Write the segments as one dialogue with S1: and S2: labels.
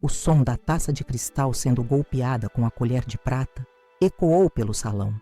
S1: O som da taça de cristal sendo golpeada com a colher de prata ecoou pelo salão.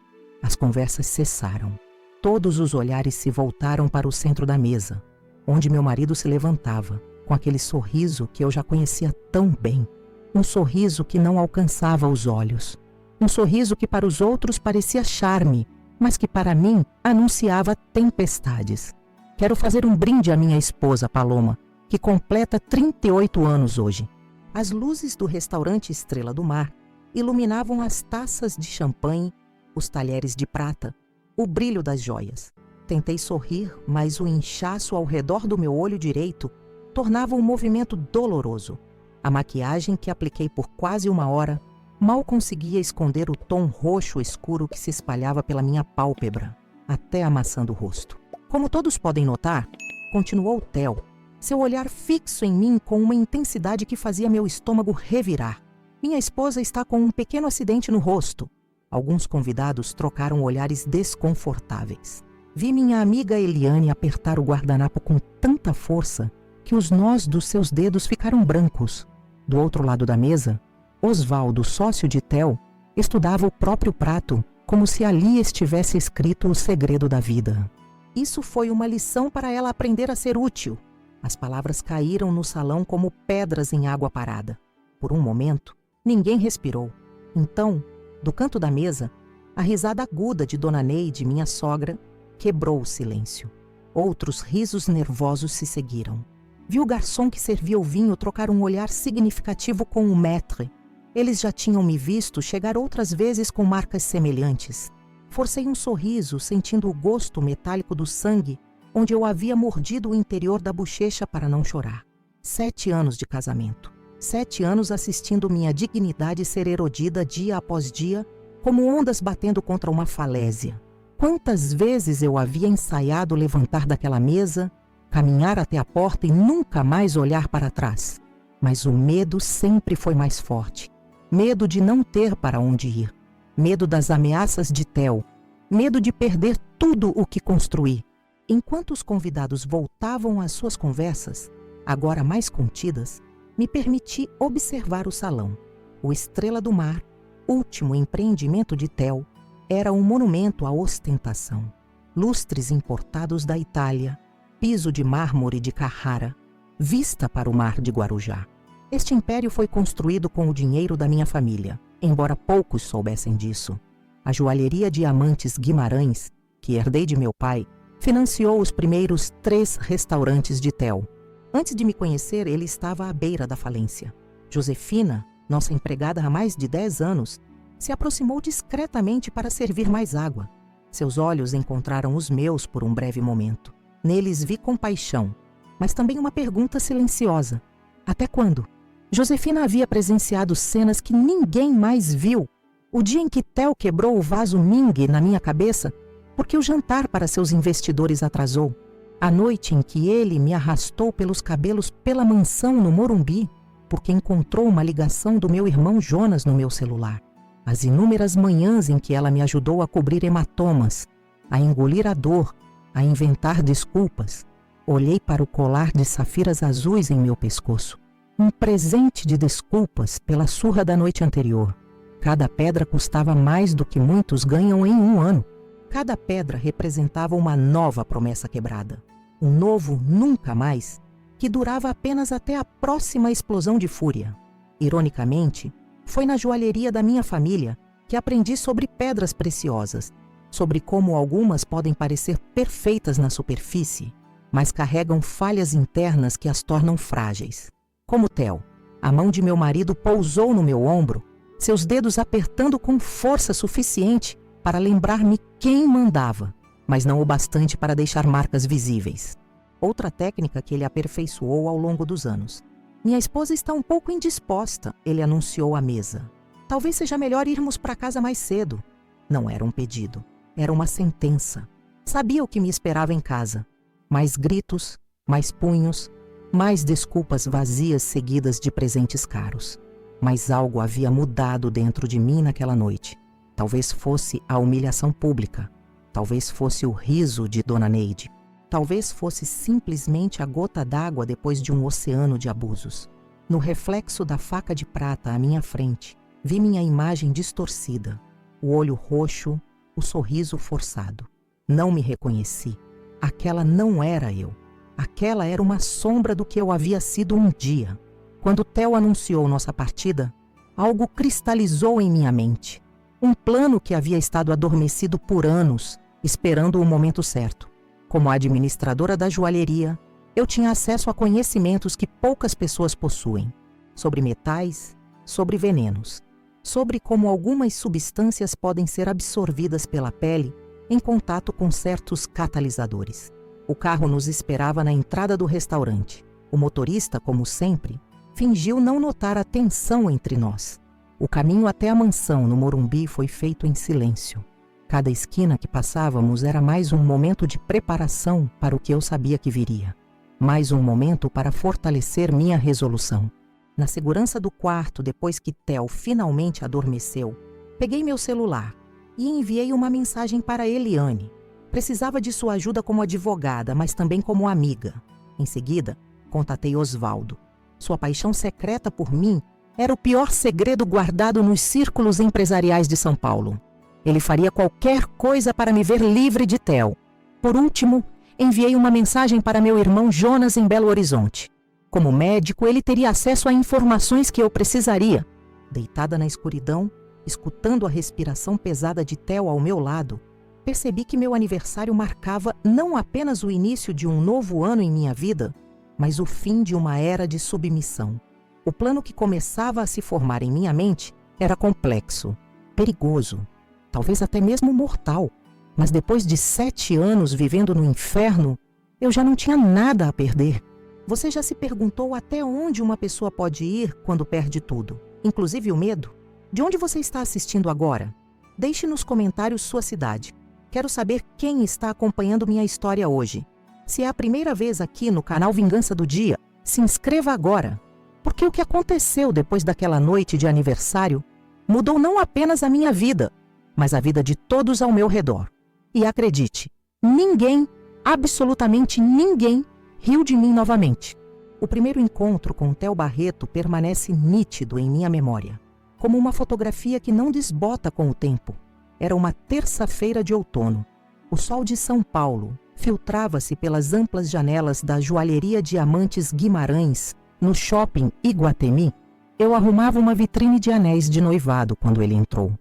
S1: As conversas cessaram. Todos os olhares se voltaram para o centro da mesa, onde meu marido se levantava, com aquele sorriso que eu já conhecia tão bem. Um sorriso que não alcançava os olhos. Um sorriso que para os outros parecia charme, mas que para mim anunciava tempestades. Quero fazer um brinde à minha esposa, Paloma, que completa 38 anos hoje. As luzes do restaurante Estrela do Mar iluminavam as taças de champanhe, os talheres de prata, o brilho das joias. Tentei sorrir, mas o inchaço ao redor do meu olho direito tornava um movimento doloroso. A maquiagem que apliquei por quase 1 hora mal conseguia esconder o tom roxo escuro que se espalhava pela minha pálpebra, até amassando o rosto. Como todos podem notar, continuou Theo, seu olhar fixo em mim com uma intensidade que fazia meu estômago revirar. Minha esposa está com um pequeno acidente no rosto. Alguns convidados trocaram olhares desconfortáveis. Vi minha amiga Eliane apertar o guardanapo com tanta força que os nós dos seus dedos ficaram brancos. Do outro lado da mesa, Osvaldo, sócio de Theo, estudava o próprio prato, como se ali estivesse escrito o segredo da vida. Isso foi uma lição para ela aprender a ser útil. As palavras caíram no salão como pedras em água parada. Por um momento, ninguém respirou. Então, do canto da mesa, a risada aguda de Dona Neide, minha sogra, quebrou o silêncio. Outros risos nervosos se seguiram. Vi o garçom que servia o vinho trocar um olhar significativo com o maître. Eles já tinham me visto chegar outras vezes com marcas semelhantes. Forcei um sorriso, sentindo o gosto metálico do sangue, onde eu havia mordido o interior da bochecha para não chorar. 7 anos de casamento. 7 anos assistindo minha dignidade ser erodida dia após dia, como ondas batendo contra uma falésia. Quantas vezes eu havia ensaiado levantar daquela mesa, caminhar até a porta e nunca mais olhar para trás. Mas o medo sempre foi mais forte. Medo de não ter para onde ir. Medo das ameaças de Theo. Medo de perder tudo o que construí. Enquanto os convidados voltavam às suas conversas, agora mais contidas, me permiti observar o salão. O Estrela do Mar, último empreendimento de Theo, era um monumento à ostentação. Lustres importados da Itália, piso de mármore de Carrara, vista para o mar de Guarujá. Este império foi construído com o dinheiro da minha família, embora poucos soubessem disso. A joalheria Diamantes Guimarães, que herdei de meu pai, financiou os primeiros 3 restaurantes de Theo. Antes de me conhecer, ele estava à beira da falência. Josefina, nossa empregada há mais de 10 anos, se aproximou discretamente para servir mais água. Seus olhos encontraram os meus por um breve momento. Neles vi compaixão, mas também uma pergunta silenciosa. Até quando? Josefina havia presenciado cenas que ninguém mais viu. O dia em que Theo quebrou o vaso Ming na minha cabeça, porque o jantar para seus investidores atrasou. A noite em que ele me arrastou pelos cabelos pela mansão no Morumbi, porque encontrou uma ligação do meu irmão Jonas no meu celular. As inúmeras manhãs em que ela me ajudou a cobrir hematomas, a engolir a dor, a inventar desculpas. Olhei para o colar de safiras azuis em meu pescoço. Um presente de desculpas pela surra da noite anterior. Cada pedra custava mais do que muitos ganham em 1 ano. Cada pedra representava uma nova promessa quebrada. Um novo nunca mais, que durava apenas até a próxima explosão de fúria. Ironicamente, foi na joalheria da minha família que aprendi sobre pedras preciosas, sobre como algumas podem parecer perfeitas na superfície, mas carregam falhas internas que as tornam frágeis. Como Theo, a mão de meu marido pousou no meu ombro, seus dedos apertando com força suficiente para lembrar-me quem mandava, mas não o bastante para deixar marcas visíveis. Outra técnica que ele aperfeiçoou ao longo dos anos. Minha esposa está um pouco indisposta, ele anunciou à mesa. Talvez seja melhor irmos para casa mais cedo. Não era um pedido, era uma sentença. Sabia o que me esperava em casa. Mais gritos, mais punhos, mais desculpas vazias seguidas de presentes caros. Mas algo havia mudado dentro de mim naquela noite. Talvez fosse a humilhação pública. Talvez fosse o riso de Dona Neide. Talvez fosse simplesmente a gota d'água depois de um oceano de abusos. No reflexo da faca de prata à minha frente, vi minha imagem distorcida, o olho roxo, o sorriso forçado. Não me reconheci. Aquela não era eu. Aquela era uma sombra do que eu havia sido um dia. Quando Theo anunciou nossa partida, algo cristalizou em minha mente. Um plano que havia estado adormecido por anos, esperando o momento certo. Como administradora da joalheria, eu tinha acesso a conhecimentos que poucas pessoas possuem. Sobre metais, sobre venenos, sobre como algumas substâncias podem ser absorvidas pela pele em contato com certos catalisadores. O carro nos esperava na entrada do restaurante. O motorista, como sempre, fingiu não notar a tensão entre nós. O caminho até a mansão no Morumbi foi feito em silêncio. Cada esquina que passávamos era mais um momento de preparação para o que eu sabia que viria. Mais um momento para fortalecer minha resolução. Na segurança do quarto, depois que Theo finalmente adormeceu, peguei meu celular e enviei uma mensagem para Eliane. Precisava de sua ajuda como advogada, mas também como amiga. Em seguida, contatei Osvaldo. Sua paixão secreta por mim era o pior segredo guardado nos círculos empresariais de São Paulo. Ele faria qualquer coisa para me ver livre de Theo. Por último, enviei uma mensagem para meu irmão Jonas em Belo Horizonte. Como médico, ele teria acesso a informações que eu precisaria. Deitada na escuridão, escutando a respiração pesada de Theo ao meu lado, percebi que meu aniversário marcava não apenas o início de um novo ano em minha vida, mas o fim de uma era de submissão. O plano que começava a se formar em minha mente era complexo, perigoso, talvez até mesmo mortal. Mas depois de 7 anos vivendo no inferno, eu já não tinha nada a perder. Você já se perguntou até onde uma pessoa pode ir quando perde tudo, inclusive o medo? De onde você está assistindo agora? Deixe nos comentários sua cidade. Quero saber quem está acompanhando minha história hoje. Se é a primeira vez aqui no canal Vingança do Dia, se inscreva agora. Porque o que aconteceu depois daquela noite de aniversário mudou não apenas a minha vida, mas a vida de todos ao meu redor. E acredite, ninguém, absolutamente ninguém, riu de mim novamente. O primeiro encontro com Theo Barreto permanece nítido em minha memória, como uma fotografia que não desbota com o tempo. Era uma terça-feira de outono. O sol de São Paulo filtrava-se pelas amplas janelas da joalheria Diamantes Guimarães, no shopping Iguatemi. Eu arrumava uma vitrine de anéis de noivado quando ele entrou.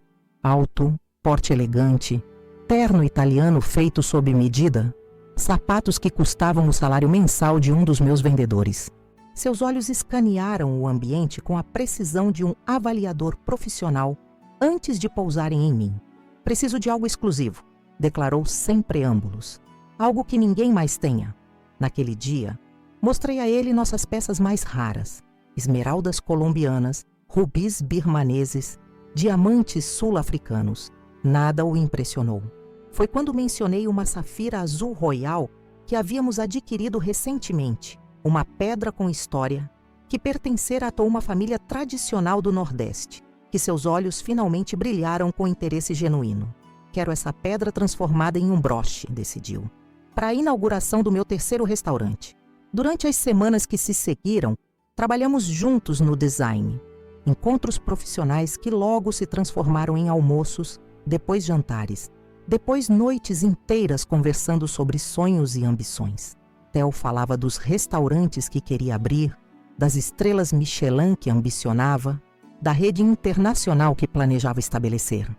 S1: Alto, porte elegante, terno italiano feito sob medida, sapatos que custavam o salário mensal de um dos meus vendedores. Seus olhos escanearam o ambiente com a precisão de um avaliador profissional antes de pousarem em mim. Preciso de algo exclusivo, declarou sem preâmbulos. Algo que ninguém mais tenha. Naquele dia, mostrei a ele nossas peças mais raras. Esmeraldas colombianas, rubis birmaneses, diamantes sul-africanos. Nada o impressionou. Foi quando mencionei uma safira azul royal que havíamos adquirido recentemente, uma pedra com história, que pertencera a uma família tradicional do Nordeste, que seus olhos finalmente brilharam com interesse genuíno. Quero essa pedra transformada em um broche, decidiu. Para a inauguração do meu terceiro restaurante. Durante as semanas que se seguiram, trabalhamos juntos no design. Encontros profissionais que logo se transformaram em almoços, depois jantares, depois noites inteiras conversando sobre sonhos e ambições. Theo falava dos restaurantes que queria abrir, das estrelas Michelin que ambicionava, da rede internacional que planejava estabelecer.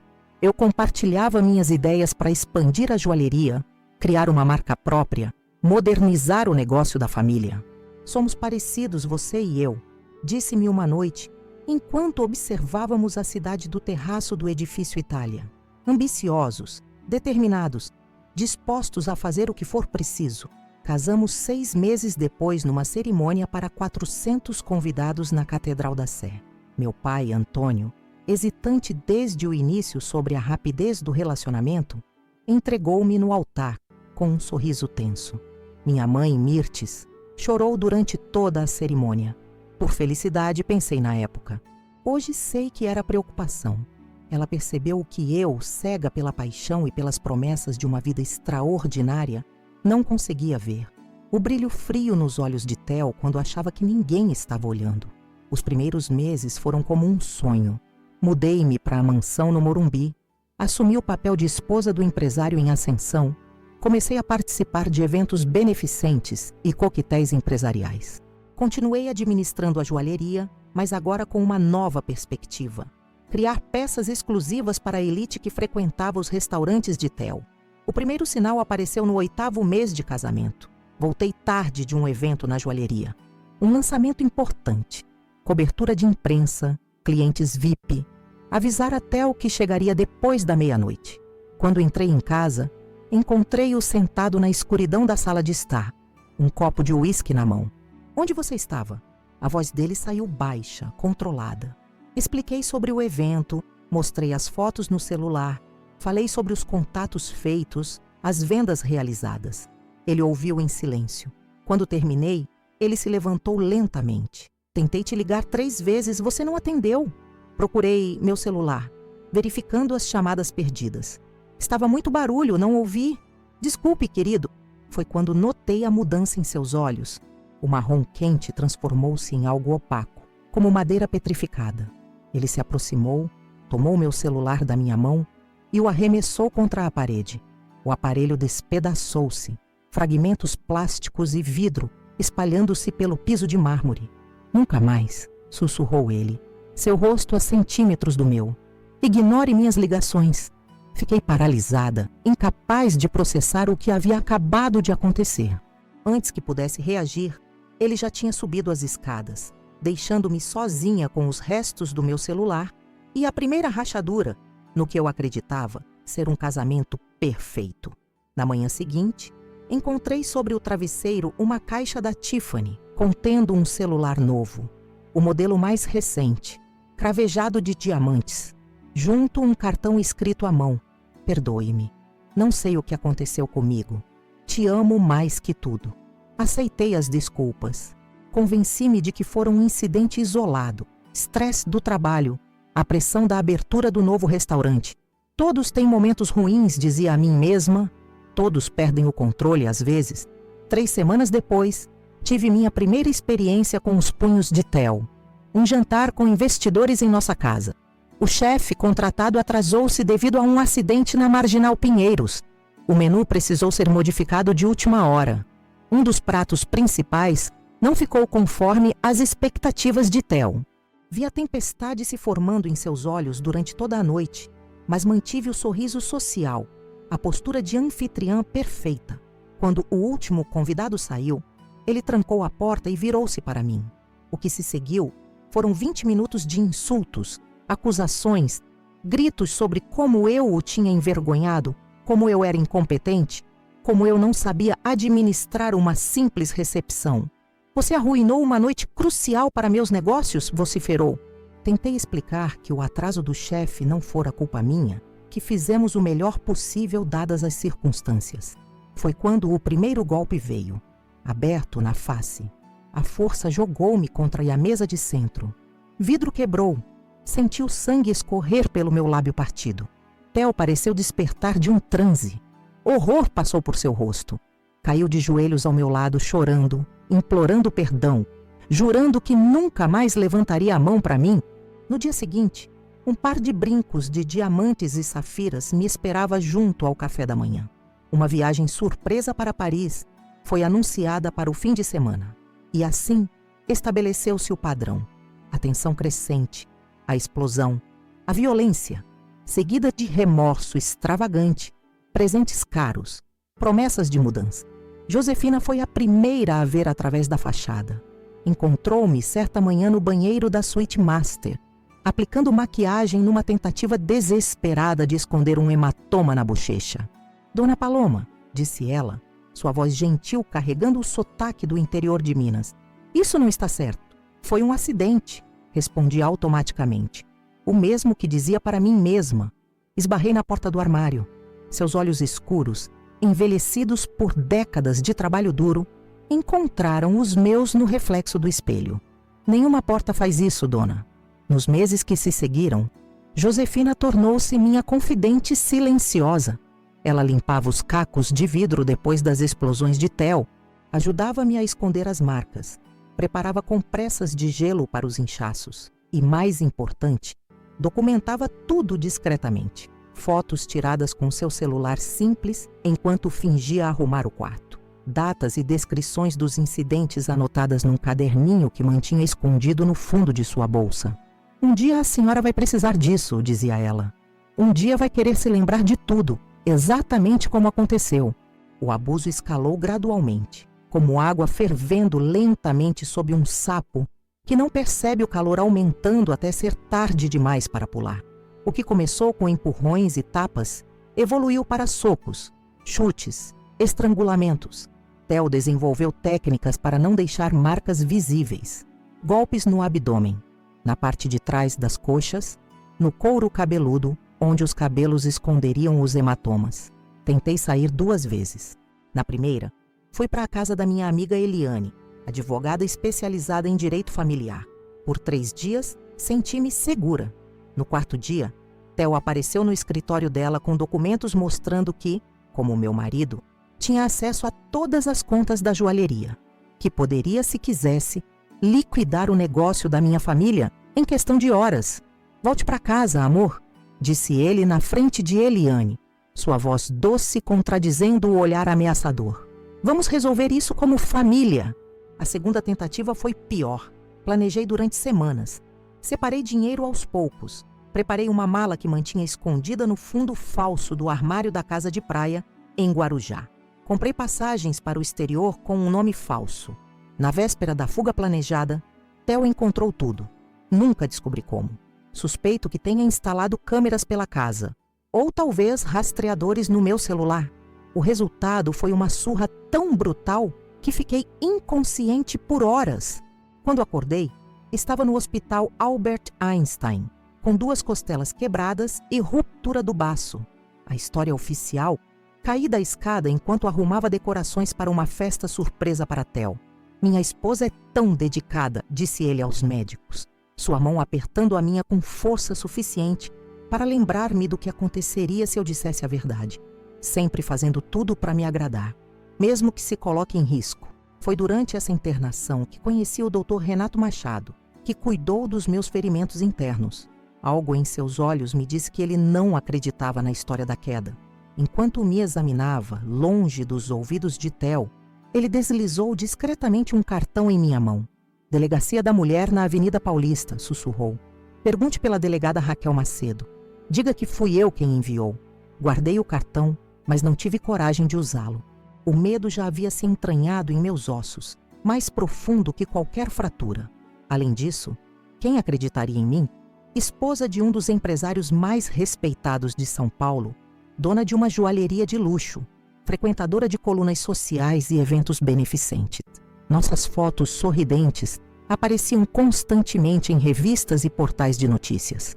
S1: Eu compartilhava minhas ideias para expandir a joalheria, criar uma marca própria, modernizar o negócio da família. Somos parecidos, você e eu, disse-me uma noite, enquanto observávamos a cidade do terraço do edifício Itália. Ambiciosos, determinados, dispostos a fazer o que for preciso. Casamos 6 meses depois numa cerimônia para 400 convidados na Catedral da Sé. Meu pai, Antônio, hesitante desde o início sobre a rapidez do relacionamento, entregou-me no altar com um sorriso tenso. Minha mãe, Mirtes, chorou durante toda a cerimônia. Por felicidade, pensei na época. Hoje sei que era preocupação. Ela percebeu o que eu, cega pela paixão e pelas promessas de uma vida extraordinária, não conseguia ver. O brilho frio nos olhos de Theo quando achava que ninguém estava olhando. Os primeiros meses foram como um sonho. Mudei-me para a mansão no Morumbi, assumi o papel de esposa do empresário em ascensão, comecei a participar de eventos beneficentes e coquetéis empresariais. Continuei administrando a joalheria, mas agora com uma nova perspectiva: criar peças exclusivas para a elite que frequentava os restaurantes de Theo. O primeiro sinal apareceu no 8º mês de casamento. Voltei tarde de um evento na joalheria. Um lançamento importante. Cobertura de imprensa, clientes VIP. Avisar a Theo que chegaria depois da meia-noite. Quando entrei em casa, encontrei-o sentado na escuridão da sala de estar, um copo de uísque na mão. Onde você estava? A voz dele saiu baixa, controlada. Expliquei sobre o evento, mostrei as fotos no celular, falei sobre os contatos feitos, as vendas realizadas. Ele ouviu em silêncio. Quando terminei, ele se levantou lentamente. Tentei te ligar 3 vezes, você não atendeu. Procurei meu celular, verificando as chamadas perdidas. Estava muito barulho, não ouvi. Desculpe, querido. Foi quando notei a mudança em seus olhos. O marrom quente transformou-se em algo opaco, como madeira petrificada. Ele se aproximou, tomou meu celular da minha mão e o arremessou contra a parede. O aparelho despedaçou-se, fragmentos plásticos e vidro espalhando-se pelo piso de mármore. Nunca mais, sussurrou ele, seu rosto a centímetros do meu. Ignore minhas ligações. Fiquei paralisada, incapaz de processar o que havia acabado de acontecer. Antes que pudesse reagir, ele já tinha subido as escadas, deixando-me sozinha com os restos do meu celular e a primeira rachadura, no que eu acreditava ser um casamento perfeito. Na manhã seguinte, encontrei sobre o travesseiro uma caixa da Tiffany, contendo um celular novo, o modelo mais recente, cravejado de diamantes. Junto um cartão escrito à mão: perdoe-me, não sei o que aconteceu comigo. Te amo mais que tudo. Aceitei as desculpas. Convenci-me de que foram um incidente isolado, estresse do trabalho, a pressão da abertura do novo restaurante. Todos têm momentos ruins, dizia a mim mesma. Todos perdem o controle às vezes. 3 semanas depois, tive minha primeira experiência com os punhos de Theo. Um jantar com investidores em nossa casa. O chefe contratado atrasou-se devido a um acidente na Marginal Pinheiros. O menu precisou ser modificado de última hora. Um dos pratos principais não ficou conforme as expectativas de Theo. Vi a tempestade se formando em seus olhos durante toda a noite, mas mantive o sorriso social, a postura de anfitriã perfeita. Quando o último convidado saiu, ele trancou a porta e virou-se para mim. O que se seguiu foram 20 minutos de insultos, acusações, gritos sobre como eu o tinha envergonhado, como eu era incompetente, como eu não sabia administrar uma simples recepção. Você arruinou uma noite crucial para meus negócios, vociferou. Tentei explicar que o atraso do chefe não fora culpa minha, que fizemos o melhor possível dadas as circunstâncias. Foi quando o primeiro golpe veio, aberto na face. A força jogou-me contra a mesa de centro. Vidro quebrou. Senti o sangue escorrer pelo meu lábio partido. Theo pareceu despertar de um transe. Horror passou por seu rosto. Caiu de joelhos ao meu lado, chorando, implorando perdão, jurando que nunca mais levantaria a mão para mim. No dia seguinte, um par de brincos de diamantes e safiras me esperava junto ao café da manhã. Uma viagem surpresa para Paris foi anunciada para o fim de semana. E assim, estabeleceu-se o padrão. A tensão crescente, a explosão, a violência, seguida de remorso extravagante, presentes caros, promessas de mudança. Josefina foi a primeira a ver através da fachada. Encontrou-me certa manhã no banheiro da suíte master, aplicando maquiagem numa tentativa desesperada de esconder um hematoma na bochecha. Dona Paloma, disse ela, sua voz gentil carregando o sotaque do interior de Minas. Isso não está certo. Foi um acidente, respondi automaticamente. O mesmo que dizia para mim mesma. Esbarrei na porta do armário. Seus olhos escuros, envelhecidos por décadas de trabalho duro, encontraram os meus no reflexo do espelho. Nenhuma porta faz isso, dona. Nos meses que se seguiram, Josefina tornou-se minha confidente silenciosa. Ela limpava os cacos de vidro depois das explosões de Theo, ajudava-me a esconder as marcas. preparava compressas de gelo para os inchaços e, mais importante, documentava tudo discretamente. Fotos tiradas com seu celular simples enquanto fingia arrumar o quarto. Datas e descrições dos incidentes anotadas num caderninho que mantinha escondido no fundo de sua bolsa. Um dia a senhora vai precisar disso, dizia ela. Um dia vai querer se lembrar de tudo, exatamente como aconteceu. O abuso escalou gradualmente, como água fervendo lentamente sob um sapo que não percebe o calor aumentando até ser tarde demais para pular. O que começou com empurrões e tapas evoluiu para socos, chutes, estrangulamentos. Theo desenvolveu técnicas para não deixar marcas visíveis. Golpes no abdômen, na parte de trás das coxas, no couro cabeludo, onde os cabelos esconderiam os hematomas. Tentei sair 2 vezes. Na primeira, fui para a casa da minha amiga Eliane, advogada especializada em direito familiar. Por 3 dias, senti-me segura. No 4º dia, Theo apareceu no escritório dela com documentos mostrando que, como meu marido, tinha acesso a todas as contas da joalheria, que poderia, se quisesse, liquidar o negócio da minha família em questão de horas. Volte para casa, amor, disse ele na frente de Eliane, sua voz doce contradizendo o olhar ameaçador. Vamos resolver isso como família. A segunda tentativa foi pior. Planejei durante semanas. Separei dinheiro aos poucos. Preparei uma mala que mantinha escondida no fundo falso do armário da casa de praia, em Guarujá. Comprei passagens para o exterior com um nome falso. Na véspera da fuga planejada, Theo encontrou tudo. Nunca descobri como. Suspeito que tenha instalado câmeras pela casa, ou talvez rastreadores no meu celular. O resultado foi uma surra tão brutal que fiquei inconsciente por horas. Quando acordei, estava no hospital Albert Einstein, com 2 costelas quebradas e ruptura do baço. A história oficial: caí da escada enquanto arrumava decorações para uma festa surpresa para Theo. Minha esposa é tão dedicada, disse ele aos médicos, sua mão apertando a minha com força suficiente para lembrar-me do que aconteceria se eu dissesse a verdade. Sempre fazendo tudo para me agradar, mesmo que se coloque em risco. Foi durante essa internação que conheci o Dr. Renato Machado, que cuidou dos meus ferimentos internos. Algo em seus olhos me disse que ele não acreditava na história da queda. Enquanto me examinava, longe dos ouvidos de Theo, ele deslizou discretamente um cartão em minha mão. Delegacia da Mulher na Avenida Paulista, sussurrou. Pergunte pela delegada Raquel Macedo. Diga que fui eu quem enviou. Guardei o cartão, mas não tive coragem de usá-lo. O medo já havia se entranhado em meus ossos, mais profundo que qualquer fratura. Além disso, quem acreditaria em mim? Esposa de um dos empresários mais respeitados de São Paulo, dona de uma joalheria de luxo, frequentadora de colunas sociais e eventos beneficentes. Nossas fotos sorridentes apareciam constantemente em revistas e portais de notícias.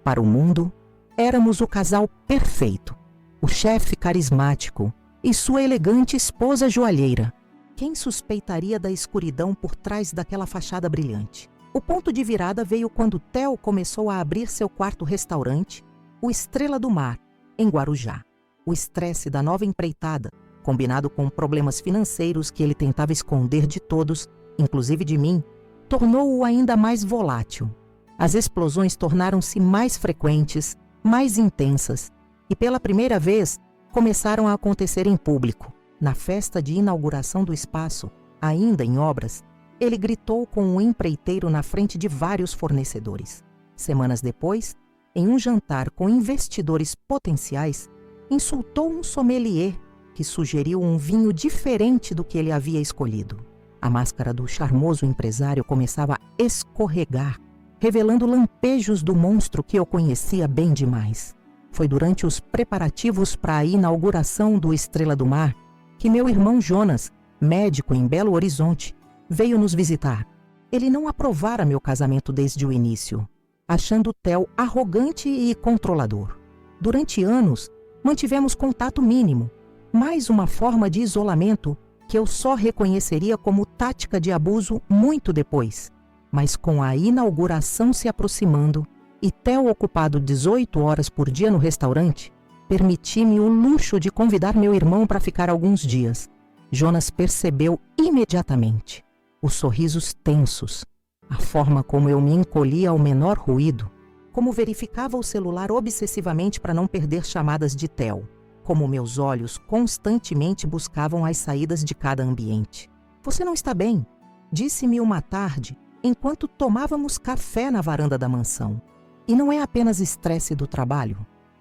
S1: Para o mundo, éramos o casal perfeito, o chefe carismático e sua elegante esposa joalheira. Quem suspeitaria da escuridão por trás daquela fachada brilhante? O ponto de virada veio quando Theo começou a abrir seu quarto-restaurante, o Estrela do Mar, em Guarujá. O estresse da nova empreitada, combinado com problemas financeiros que ele tentava esconder de todos, inclusive de mim, tornou-o ainda mais volátil. As explosões tornaram-se mais frequentes, mais intensas, e pela primeira vez começaram a acontecer em público. Na festa de inauguração do espaço, ainda em obras, ele gritou com um empreiteiro na frente de vários fornecedores. Semanas depois, em um jantar com investidores potenciais, insultou um sommelier que sugeriu um vinho diferente do que ele havia escolhido. A máscara do charmoso empresário começava a escorregar, revelando lampejos do monstro que eu conhecia bem demais. Foi durante os preparativos para a inauguração do Estrela do Mar que meu irmão Jonas, médico em Belo Horizonte, veio nos visitar. Ele não aprovara meu casamento desde o início, achando Theo arrogante e controlador. Durante anos, mantivemos contato mínimo, mais uma forma de isolamento que eu só reconheceria como tática de abuso muito depois. Mas com a inauguração se aproximando e Theo ocupado 18 horas por dia no restaurante, permiti-me o luxo de convidar meu irmão para ficar alguns dias. Jonas percebeu imediatamente. os sorrisos tensos, a forma como eu me encolhia ao menor ruído, como verificava o celular obsessivamente para não perder chamadas de Theo, como meus olhos constantemente buscavam as saídas de cada ambiente. "Você não está bem?", disse-me uma tarde, enquanto tomávamos café na varanda da mansão. "E não é apenas estresse do trabalho?"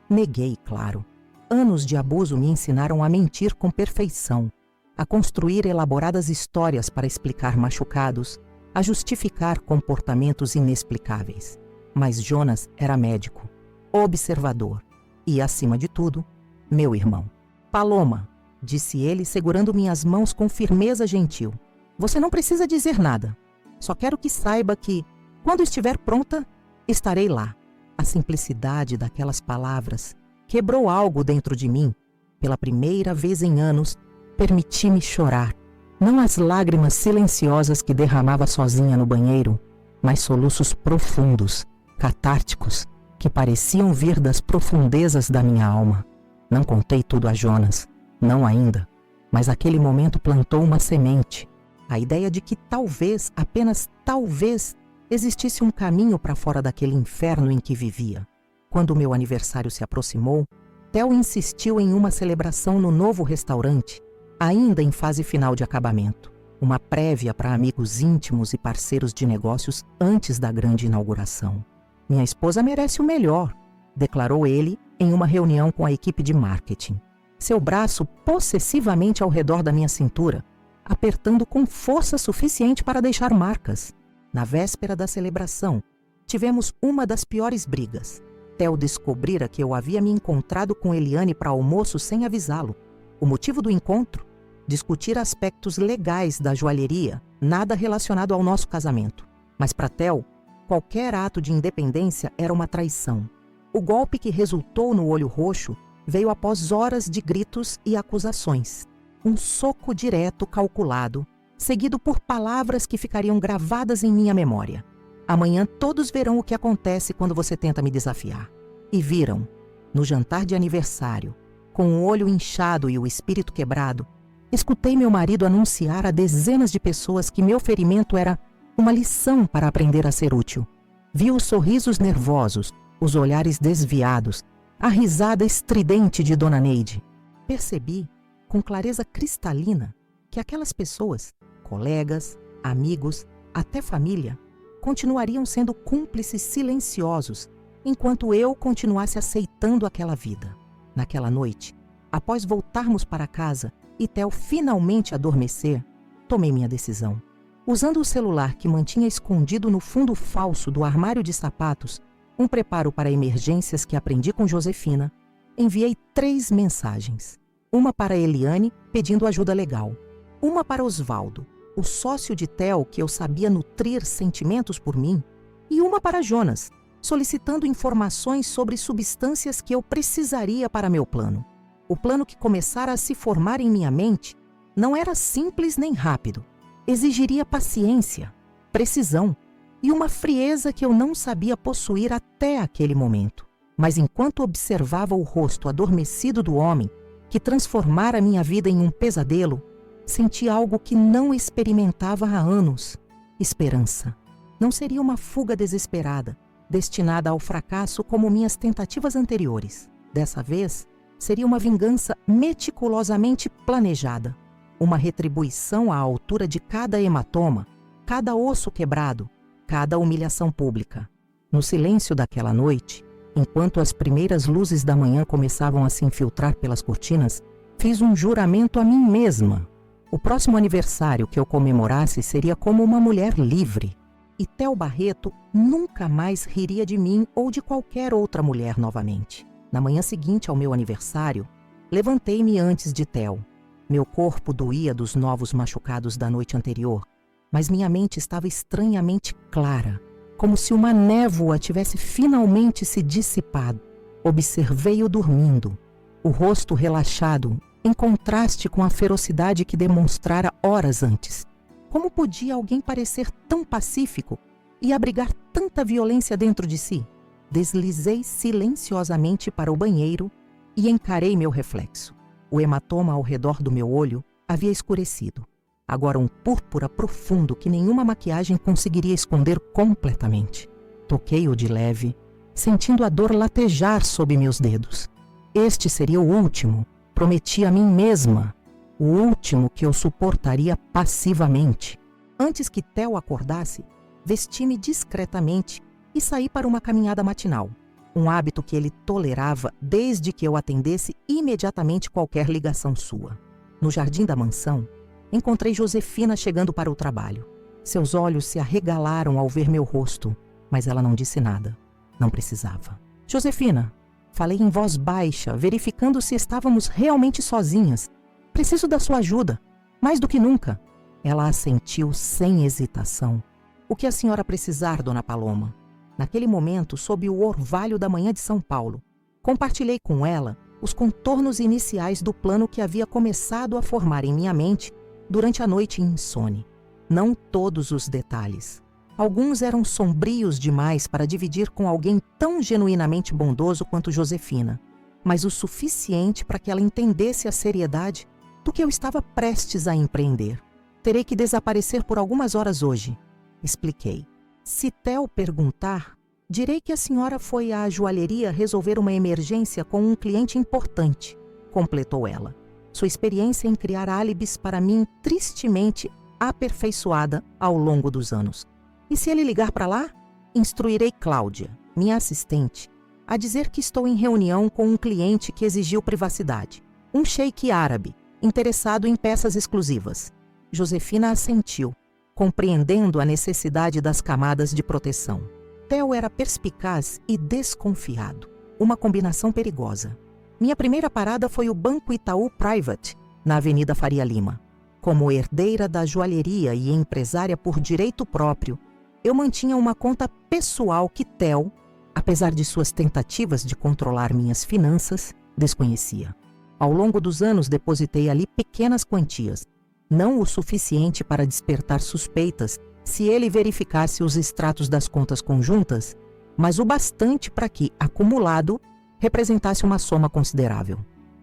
S1: Neguei, claro. Anos de abuso me ensinaram a mentir com perfeição, a construir elaboradas histórias para explicar machucados, a justificar comportamentos inexplicáveis. Mas Jonas era médico, observador e, acima de tudo, meu irmão. "Paloma", disse ele, segurando minhas mãos com firmeza gentil, "você não precisa dizer nada. Só quero que saiba que, quando estiver pronta, estarei lá." A simplicidade daquelas palavras quebrou algo dentro de mim. Pela primeira vez em anos, permiti-me chorar. Não as lágrimas silenciosas que derramava sozinha no banheiro, mas soluços profundos, catárticos, que pareciam vir das profundezas da minha alma. Não contei tudo a Jonas, não ainda, mas aquele momento plantou uma semente. A ideia de que talvez, apenas talvez, existisse um caminho para fora daquele inferno em que vivia. Quando o meu aniversário se aproximou, Theo insistiu em uma celebração no novo restaurante, ainda em fase final de acabamento. Uma prévia para amigos íntimos e parceiros de negócios antes da grande inauguração. "Minha esposa merece o melhor", declarou ele em uma reunião com a equipe de marketing. Seu braço possessivamente ao redor da minha cintura, apertando com força suficiente para deixar marcas. Na véspera da celebração, tivemos uma das piores brigas. Theo descobrira que eu havia me encontrado com Eliane para almoço sem avisá-lo. O motivo do encontro? Discutir aspectos legais da joalheria, nada relacionado ao nosso casamento. Mas para Theo, qualquer ato de independência era uma traição. O golpe que resultou no olho roxo veio após horas de gritos e acusações. Um soco direto calculado, seguido por palavras que ficariam gravadas em minha memória. "Amanhã todos verão o que acontece quando você tenta me desafiar." E viram, no jantar de aniversário, com o olho inchado e o espírito quebrado, escutei meu marido anunciar a dezenas de pessoas que meu ferimento era uma lição para aprender a ser útil. Vi os sorrisos nervosos, os olhares desviados, a risada estridente de Dona Neide. Percebi, com clareza cristalina, que aquelas pessoas, colegas, amigos, até família, continuariam sendo cúmplices silenciosos, enquanto eu continuasse aceitando aquela vida. Naquela noite, após voltarmos para casa e Theo finalmente adormecer, tomei minha decisão. Usando o celular que mantinha escondido no fundo falso do armário de sapatos, um preparo para emergências que aprendi com Josefina, enviei 3 mensagens. Uma para Eliane, pedindo ajuda legal. Uma para Osvaldo, o sócio de Theo que eu sabia nutrir sentimentos por mim. E uma para Jonas, solicitando informações sobre substâncias que eu precisaria para meu plano. O plano que começara a se formar em minha mente não era simples nem rápido. Exigiria paciência, precisão e uma frieza que eu não sabia possuir até aquele momento. Mas enquanto observava o rosto adormecido do homem, que transformara minha vida em um pesadelo, senti algo que não experimentava há anos: esperança. Não seria uma fuga desesperada, destinada ao fracasso como minhas tentativas anteriores. Dessa vez, seria uma vingança meticulosamente planejada. Uma retribuição à altura de cada hematoma, cada osso quebrado, cada humilhação pública. No silêncio daquela noite, enquanto as primeiras luzes da manhã começavam a se infiltrar pelas cortinas, fiz um juramento a mim mesma. O próximo aniversário que eu comemorasse seria como uma mulher livre. E Theo Barreto nunca mais riria de mim ou de qualquer outra mulher novamente. Na manhã seguinte ao meu aniversário, levantei-me antes de Theo. Meu corpo doía dos novos machucados da noite anterior, mas minha mente estava estranhamente clara, como se uma névoa tivesse finalmente se dissipado. Observei-o dormindo, o rosto relaxado, em contraste com a ferocidade que demonstrara horas antes. Como podia alguém parecer tão pacífico e abrigar tanta violência dentro de si? Deslizei silenciosamente para o banheiro e encarei meu reflexo. O hematoma ao redor do meu olho havia escurecido. agora um púrpura profundo que nenhuma maquiagem conseguiria esconder completamente. Toquei-o de leve, sentindo a dor latejar sob meus dedos. Este seria o último, prometi a mim mesma, o último que eu suportaria passivamente. Antes que Theo acordasse, vesti-me discretamente e saí para uma caminhada matinal, um hábito que ele tolerava desde que eu atendesse imediatamente qualquer ligação sua. No jardim da mansão, encontrei Josefina chegando para o trabalho. Seus olhos se arregalaram ao ver meu rosto, mas ela não disse nada. Não precisava. Josefina, falei em voz baixa, verificando se estávamos realmente sozinhas. Preciso da sua ajuda, mais do que nunca. Ela assentiu sem hesitação. O que a senhora precisar, dona Paloma? Naquele momento, sob o orvalho da manhã de São Paulo, compartilhei com ela os contornos iniciais do plano que havia começado a formar em minha mente durante a noite insone. Não todos os detalhes. Alguns eram sombrios demais para dividir com alguém tão genuinamente bondoso quanto Josefina, mas o suficiente para que ela entendesse a seriedade do que eu estava prestes a empreender. Terei que desaparecer por algumas horas hoje, expliquei. Se Theo perguntar, direi que a senhora foi à joalheria resolver uma emergência com um cliente importante, completou ela. Sua experiência em criar álibis para mim tristemente aperfeiçoada ao longo dos anos. E se ele ligar para lá, instruirei Cláudia, minha assistente, a dizer que estou em reunião com um cliente que exigiu privacidade. Um sheik árabe, interessado em peças exclusivas. Josefina assentiu, compreendendo a necessidade das camadas de proteção. Theo era perspicaz e desconfiado, uma combinação perigosa. Minha primeira parada foi o Banco Itaú Private, na Avenida Faria Lima. Como herdeira da joalheria e empresária por direito próprio, eu mantinha uma conta pessoal que Theo, apesar de suas tentativas de controlar minhas finanças, desconhecia. Ao longo dos anos depositei ali pequenas quantias, não o suficiente para despertar suspeitas se ele verificasse os extratos das contas conjuntas, mas o bastante para que, acumulado, representasse uma soma considerável.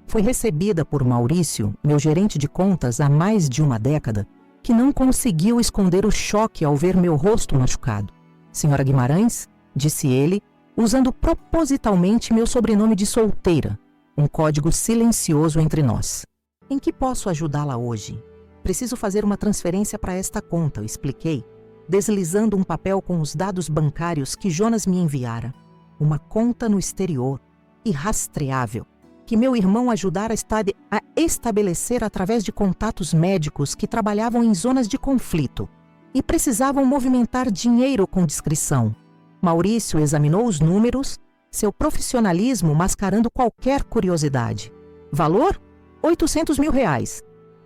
S1: Foi recebida por Maurício, meu gerente de contas há mais de uma década, que não conseguiu esconder o choque ao ver meu rosto machucado. Senhora Guimarães, disse ele, usando propositalmente meu sobrenome de solteira, um código silencioso entre nós. Em que posso ajudá-la hoje? Preciso fazer uma transferência para esta conta, eu expliquei, deslizando um papel com os dados bancários que Jonas me enviara. Uma conta no exterior, irrastreável, que meu irmão ajudara a estabelecer através de contatos médicos que trabalhavam em zonas de conflito e precisavam movimentar dinheiro com discrição. Maurício examinou os números, seu profissionalismo mascarando qualquer curiosidade. Valor? R$800 mil.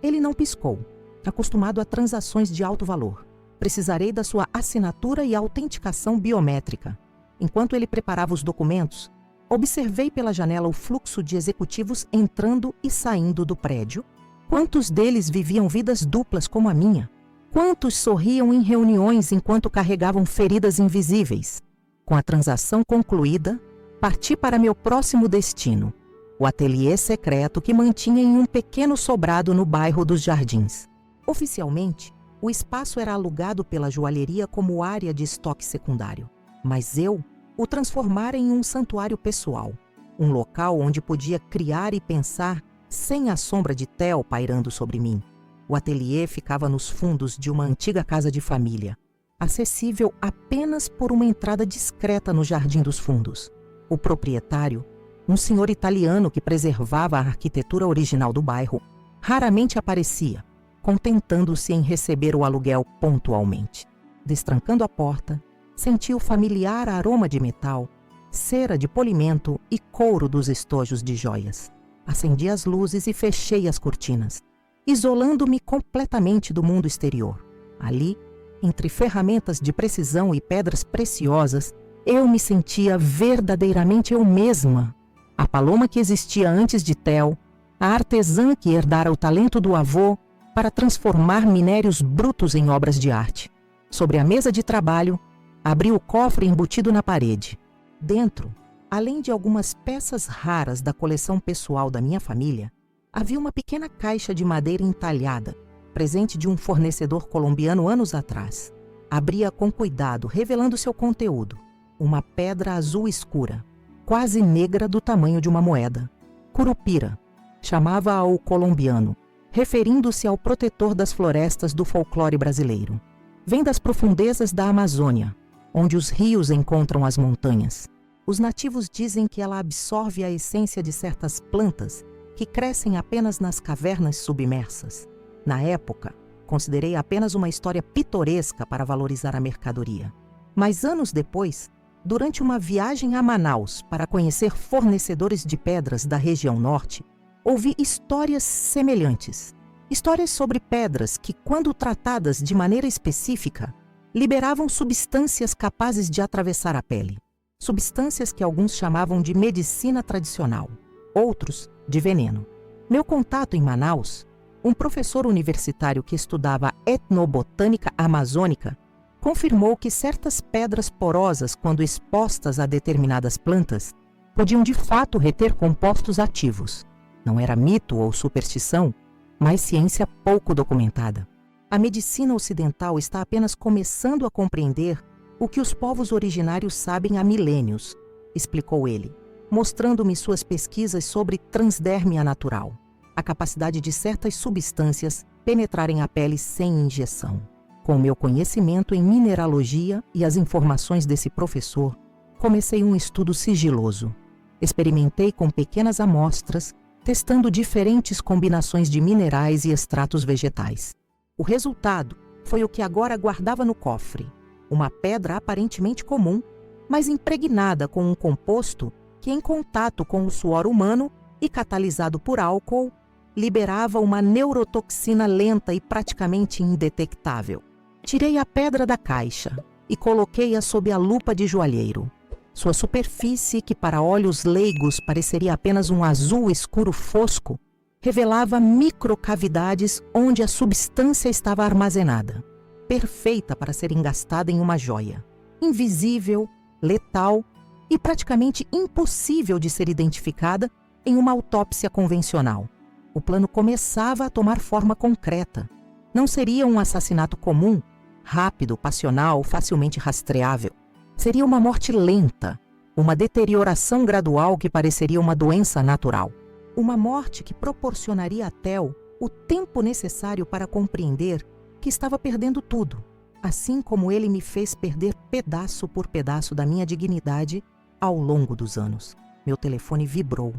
S1: Ele não piscou, acostumado a transações de alto valor. Precisarei da sua assinatura e autenticação biométrica. Enquanto ele preparava os documentos, observei pela janela o fluxo de executivos entrando e saindo do prédio. Quantos deles viviam vidas duplas como a minha? Quantos sorriam em reuniões enquanto carregavam feridas invisíveis? Com a transação concluída, parti para meu próximo destino, o ateliê secreto que mantinha em um pequeno sobrado no bairro dos Jardins. Oficialmente, o espaço era alugado pela joalheria como área de estoque secundário, mas eu o transformara em um santuário pessoal, um local onde podia criar e pensar sem a sombra de Theo pairando sobre mim. O ateliê ficava nos fundos de uma antiga casa de família, acessível apenas por uma entrada discreta no jardim dos fundos. O proprietário, um senhor italiano que preservava a arquitetura original do bairro, raramente aparecia, contentando-se em receber o aluguel pontualmente. Destrancando a porta, senti o familiar aroma de metal, cera de polimento e couro dos estojos de joias. Acendi as luzes e fechei as cortinas, isolando-me completamente do mundo exterior. Ali, entre ferramentas de precisão e pedras preciosas, eu me sentia verdadeiramente eu mesma, a Paloma que existia antes de Theo, a artesã que herdara o talento do avô para transformar minérios brutos em obras de arte. Sobre a mesa de trabalho, abri o cofre embutido na parede. Dentro, além de algumas peças raras da coleção pessoal da minha família, havia uma pequena caixa de madeira entalhada, presente de um fornecedor colombiano anos atrás. Abria com cuidado, revelando seu conteúdo. Uma pedra azul escura, quase negra do tamanho de uma moeda. Curupira, chamava-a o colombiano, referindo-se ao protetor das florestas do folclore brasileiro. Vem das profundezas da Amazônia, onde os rios encontram as montanhas. Os nativos dizem que ela absorve a essência de certas plantas que crescem apenas nas cavernas submersas. Na época, considerei apenas uma história pitoresca para valorizar a mercadoria. Mas anos depois, durante uma viagem a Manaus para conhecer fornecedores de pedras da região norte, ouvi histórias semelhantes. Histórias sobre pedras que, quando tratadas de maneira específica, liberavam substâncias capazes de atravessar a pele. Substâncias que alguns chamavam de medicina tradicional, outros de veneno. Meu contato em Manaus, um professor universitário que estudava etnobotânica amazônica, confirmou que certas pedras porosas, quando expostas a determinadas plantas, podiam de fato reter compostos ativos. Não era mito ou superstição, mas ciência pouco documentada. A medicina ocidental está apenas começando a compreender o que os povos originários sabem há milênios, explicou ele, mostrando-me suas pesquisas sobre transdérmia natural, a capacidade de certas substâncias penetrarem a pele sem injeção. Com meu conhecimento em mineralogia e as informações desse professor, comecei um estudo sigiloso. Experimentei com pequenas amostras, testando diferentes combinações de minerais e extratos vegetais. O resultado foi o que agora guardava no cofre, uma pedra aparentemente comum, mas impregnada com um composto que, em contato com o suor humano e catalisado por álcool, liberava uma neurotoxina lenta e praticamente indetectável. Tirei a pedra da caixa e coloquei-a sob a lupa de joalheiro. Sua superfície, que para olhos leigos pareceria apenas um azul escuro fosco, revelava microcavidades onde a substância estava armazenada, perfeita para ser engastada em uma joia, invisível, letal e praticamente impossível de ser identificada em uma autópsia convencional. O plano começava a tomar forma concreta. Não seria um assassinato comum, rápido, passional, facilmente rastreável. Seria uma morte lenta, uma deterioração gradual que pareceria uma doença natural. Uma morte que proporcionaria a Theo o tempo necessário para compreender que estava perdendo tudo, assim como ele me fez perder pedaço por pedaço da minha dignidade ao longo dos anos. Meu telefone vibrou.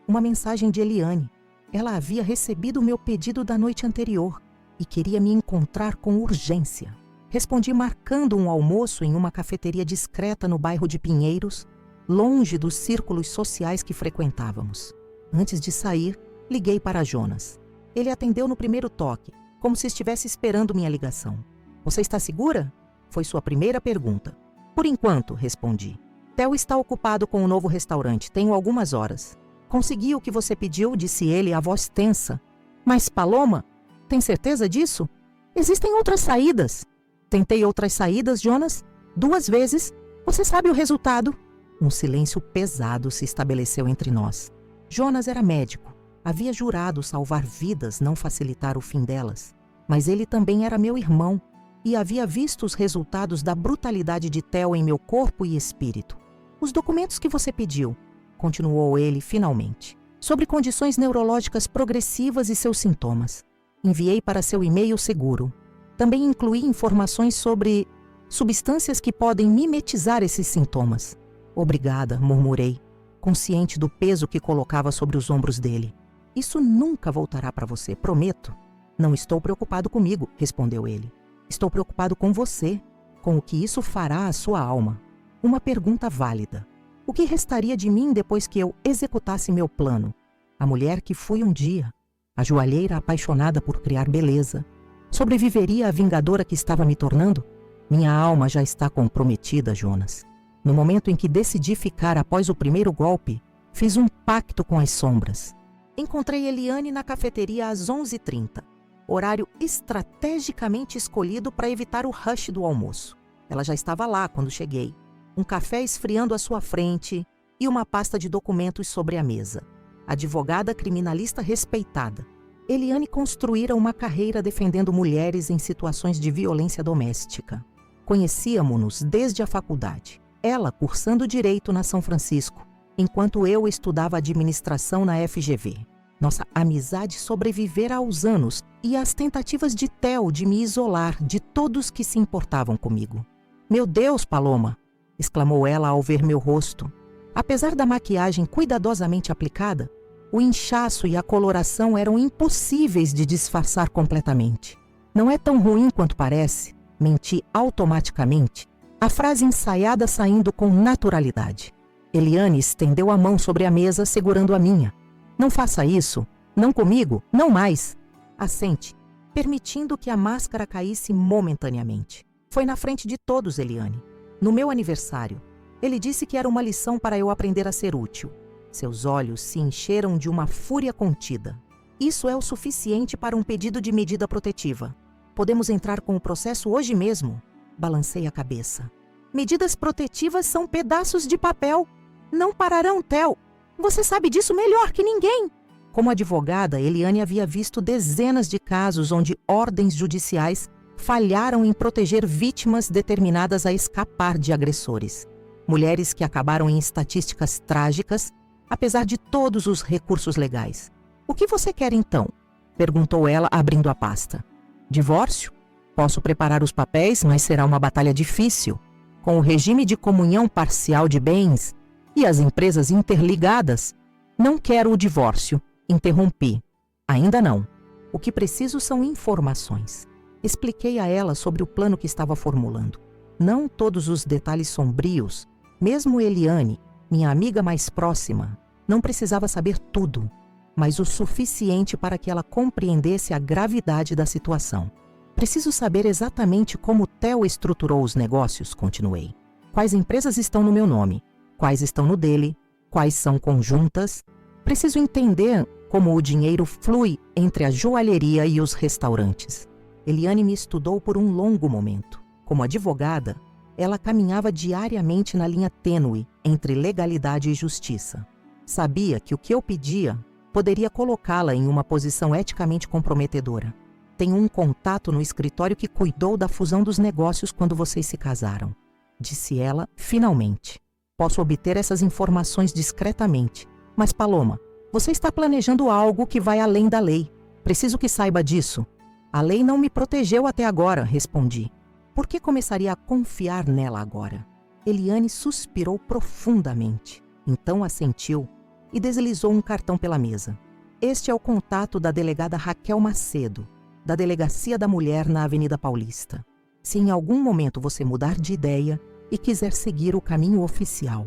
S1: Uma mensagem de Eliane. Ela havia recebido o meu pedido da noite anterior e queria me encontrar com urgência. Respondi marcando um almoço em uma cafeteria discreta no bairro de Pinheiros, longe dos círculos sociais que frequentávamos. Antes de sair, liguei para Jonas. Ele atendeu no primeiro toque, como se estivesse esperando minha ligação. Você está segura? Foi sua primeira pergunta. Por enquanto, respondi. Theo está ocupado com o novo restaurante, tenho algumas horas. Consegui o que você pediu, disse ele, a voz tensa. Mas, Paloma, tem certeza disso? Existem outras saídas. Tentei outras saídas, Jonas, 2 vezes. Você sabe o resultado. Um silêncio pesado se estabeleceu entre nós. Jonas era médico. Havia jurado salvar vidas, não facilitar o fim delas. Mas ele também era meu irmão e havia visto os resultados da brutalidade de Theo em meu corpo e espírito. Os documentos que você pediu, continuou ele finalmente, sobre condições neurológicas progressivas e seus sintomas. Enviei para seu e-mail seguro. Também incluí informações sobre substâncias que podem mimetizar esses sintomas. Obrigada, murmurei, consciente do peso que colocava sobre os ombros dele. Isso nunca voltará para você, prometo. Não estou preocupado comigo, respondeu ele. Estou preocupado com você, com o que isso fará à sua alma. Uma pergunta válida. O que restaria de mim depois que eu executasse meu plano? A mulher que fui um dia, a joalheira apaixonada por criar beleza, sobreviveria à vingadora que estava me tornando? Minha alma já está comprometida, Jonas. No momento em que decidi ficar após o primeiro golpe, fiz um pacto com as sombras. Encontrei Eliane na cafeteria às 11h30, horário estrategicamente escolhido para evitar o rush do almoço. Ela já estava lá quando cheguei, um café esfriando à sua frente e uma pasta de documentos sobre a mesa. Advogada criminalista respeitada. Eliane construíra uma carreira defendendo mulheres em situações de violência doméstica. Conhecíamos-nos desde a faculdade, ela cursando Direito na São Francisco, enquanto eu estudava Administração na FGV. Nossa amizade sobrevivera aos anos e às tentativas de Theo de me isolar de todos que se importavam comigo. "Meu Deus, Paloma!" exclamou ela ao ver meu rosto. Apesar da maquiagem cuidadosamente aplicada, o inchaço e a coloração eram impossíveis de disfarçar completamente. "Não é tão ruim quanto parece", menti automaticamente, a frase ensaiada saindo com naturalidade. Eliane estendeu a mão sobre a mesa, segurando a minha. "Não faça isso. Não comigo. Não mais." Assente, permitindo que a máscara caísse momentaneamente. "Foi na frente de todos, Eliane. No meu aniversário. Ele disse que era uma lição para eu aprender a ser útil." Seus olhos se encheram de uma fúria contida. "Isso é o suficiente para um pedido de medida protetiva. Podemos entrar com o processo hoje mesmo." Balancei a cabeça. "Medidas protetivas são pedaços de papel. Não pararão, Theo. Você sabe disso melhor que ninguém." Como advogada, Eliane havia visto dezenas de casos onde ordens judiciais falharam em proteger vítimas determinadas a escapar de agressores. Mulheres que acabaram em estatísticas trágicas, apesar de todos os recursos legais. "O que você quer então?" perguntou ela, abrindo a pasta. "Divórcio? Posso preparar os papéis, mas será uma batalha difícil. Com o regime de comunhão parcial de bens e as empresas interligadas, não quero o divórcio." Interrompi. "Ainda não. O que preciso são informações." Expliquei a ela sobre o plano que estava formulando. Não todos os detalhes sombrios, mesmo Eliane, minha amiga mais próxima, não precisava saber tudo, mas o suficiente para que ela compreendesse a gravidade da situação. "Preciso saber exatamente como Theo estruturou os negócios", continuei. "Quais empresas estão no meu nome? Quais estão no dele? Quais são conjuntas? Preciso entender como o dinheiro flui entre a joalheria e os restaurantes." Eliane me estudou por um longo momento. Como advogada, ela caminhava diariamente na linha tênue entre legalidade e justiça. Sabia que o que eu pedia poderia colocá-la em uma posição eticamente comprometedora. "Tenho um contato no escritório que cuidou da fusão dos negócios quando vocês se casaram", disse ela, finalmente. "Posso obter essas informações discretamente. Mas, Paloma, você está planejando algo que vai além da lei. Preciso que saiba disso." "A lei não me protegeu até agora", respondi. "Por que começaria a confiar nela agora?" Eliane suspirou profundamente. Então assentiu e deslizou um cartão pela mesa. "Este é o contato da delegada Raquel Macedo, da Delegacia da Mulher na Avenida Paulista. Se em algum momento você mudar de ideia e quiser seguir o caminho oficial."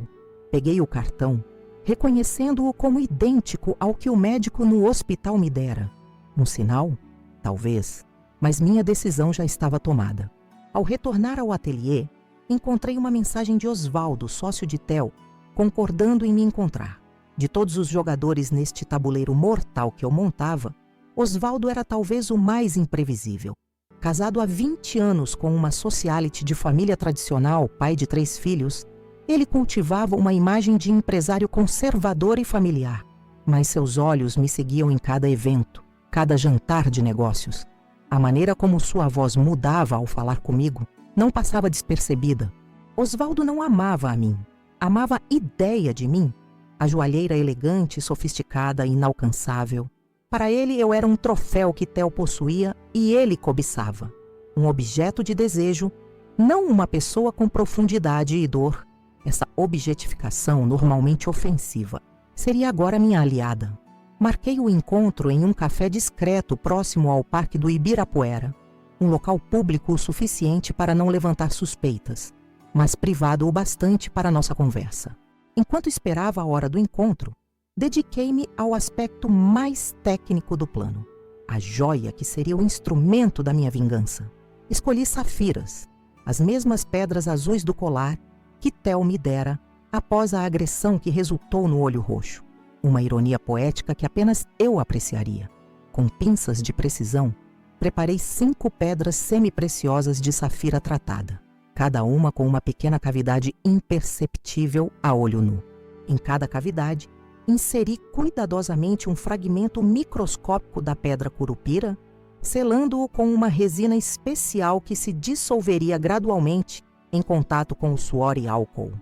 S1: Peguei o cartão, reconhecendo-o como idêntico ao que o médico no hospital me dera. Um sinal? Talvez, mas minha decisão já estava tomada. Ao retornar ao ateliê, encontrei uma mensagem de Osvaldo, sócio de Theo, concordando em me encontrar. De todos os jogadores neste tabuleiro mortal que eu montava, Osvaldo era talvez o mais imprevisível. Casado há 20 anos com uma socialite de família tradicional, pai de 3 filhos, ele cultivava uma imagem de empresário conservador e familiar. Mas seus olhos me seguiam em cada evento, cada jantar de negócios. A maneira como sua voz mudava ao falar comigo não passava despercebida. Osvaldo não amava a mim, amava a ideia de mim, a joalheira elegante, sofisticada e inalcançável. Para ele eu era um troféu que Theo possuía e ele cobiçava. Um objeto de desejo, não uma pessoa com profundidade e dor. Essa objetificação normalmente ofensiva seria agora minha aliada. Marquei o encontro em um café discreto próximo ao Parque do Ibirapuera, um local público o suficiente para não levantar suspeitas, mas privado o bastante para nossa conversa. Enquanto esperava a hora do encontro, dediquei-me ao aspecto mais técnico do plano, a joia que seria o instrumento da minha vingança. Escolhi safiras, as mesmas pedras azuis do colar que Theo me dera após a agressão que resultou no olho roxo. Uma ironia poética que apenas eu apreciaria. Com pinças de precisão, preparei 5 pedras semi-preciosas de safira tratada, cada uma com uma pequena cavidade imperceptível a olho nu. Em cada cavidade, inseri cuidadosamente um fragmento microscópico da pedra curupira, selando-o com uma resina especial que se dissolveria gradualmente em contato com o suor e álcool.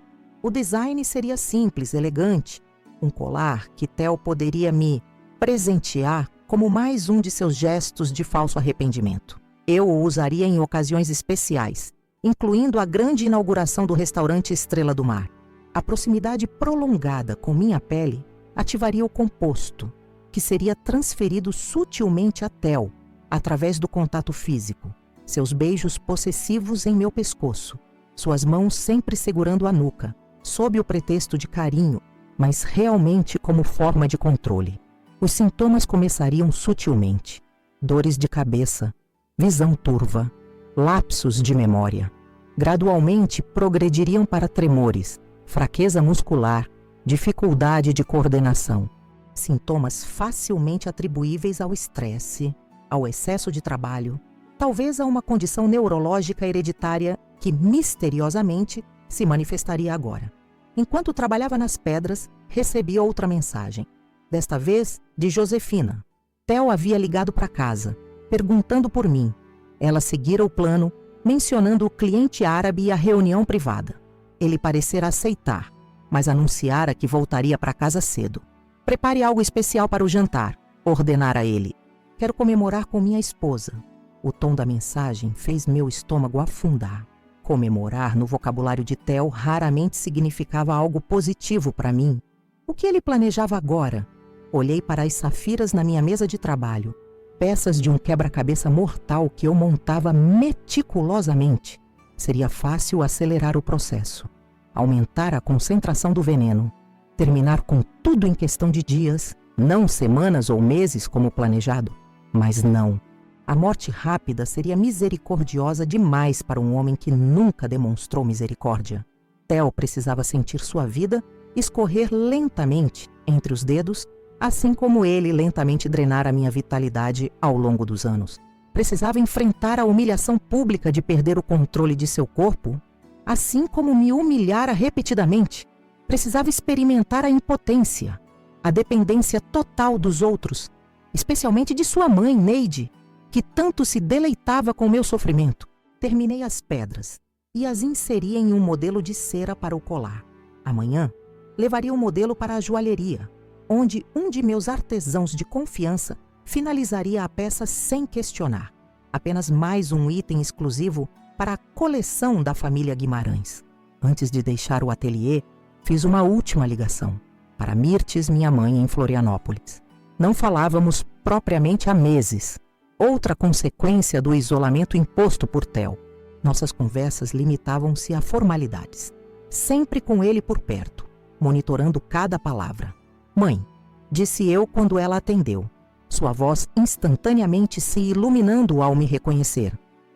S1: O design seria simples, elegante, um colar que Theo poderia me presentear como mais um de seus gestos de falso arrependimento. Eu o usaria em ocasiões especiais, incluindo a grande inauguração do restaurante Estrela do Mar. A proximidade prolongada com minha pele ativaria o composto, que seria transferido sutilmente a Theo, através do contato físico, seus beijos possessivos em meu pescoço, suas mãos sempre segurando a nuca, sob o pretexto de carinho, mas realmente como forma de controle. Os sintomas começariam sutilmente: dores de cabeça, visão turva, lapsos de memória. Gradualmente progrediriam para tremores, fraqueza muscular, dificuldade de coordenação. Sintomas facilmente atribuíveis ao estresse, ao excesso de trabalho, talvez a uma condição neurológica hereditária que misteriosamente se manifestaria agora. Enquanto trabalhava nas pedras, recebi outra mensagem. Desta vez, de Josefina. Theo havia ligado para casa, perguntando por mim. Ela seguira o plano, mencionando o cliente árabe e a reunião privada. Ele parecera aceitar, mas anunciara que voltaria para casa cedo. Prepare algo especial para o jantar, ordenara ele. Quero comemorar com minha esposa. O tom da mensagem fez meu estômago afundar. Comemorar no vocabulário de Theo raramente significava algo positivo para mim. O que ele planejava agora? Olhei para as safiras na minha mesa de trabalho, peças de um quebra-cabeça mortal que eu montava meticulosamente. Seria fácil acelerar o processo, aumentar a concentração do veneno, terminar com tudo em questão de dias, não semanas ou meses como planejado. Mas não. A morte rápida seria misericordiosa demais para um homem que nunca demonstrou misericórdia. Theo precisava sentir sua vida escorrer lentamente entre os dedos, assim como ele lentamente drenara minha vitalidade ao longo dos anos. Precisava enfrentar a humilhação pública de perder o controle de seu corpo, assim como me humilhara repetidamente. Precisava experimentar a impotência, a dependência total dos outros, especialmente de sua mãe, Neide, que tanto se deleitava com meu sofrimento. Terminei as pedras e as inseri em um modelo de cera para o colar. Amanhã, levaria o modelo para a joalheria, onde um de meus artesãos de confiança finalizaria a peça sem questionar. Apenas mais um item exclusivo para a coleção da família Guimarães. Antes de deixar o ateliê, fiz uma última ligação para Mirtes, minha mãe, em Florianópolis. Não falávamos propriamente há meses, outra consequência do isolamento imposto por Theo. Nossas conversas limitavam-se a formalidades, sempre com ele por perto, monitorando cada palavra. "Mãe", disse eu quando ela atendeu, sua voz instantaneamente se iluminando ao me reconhecer.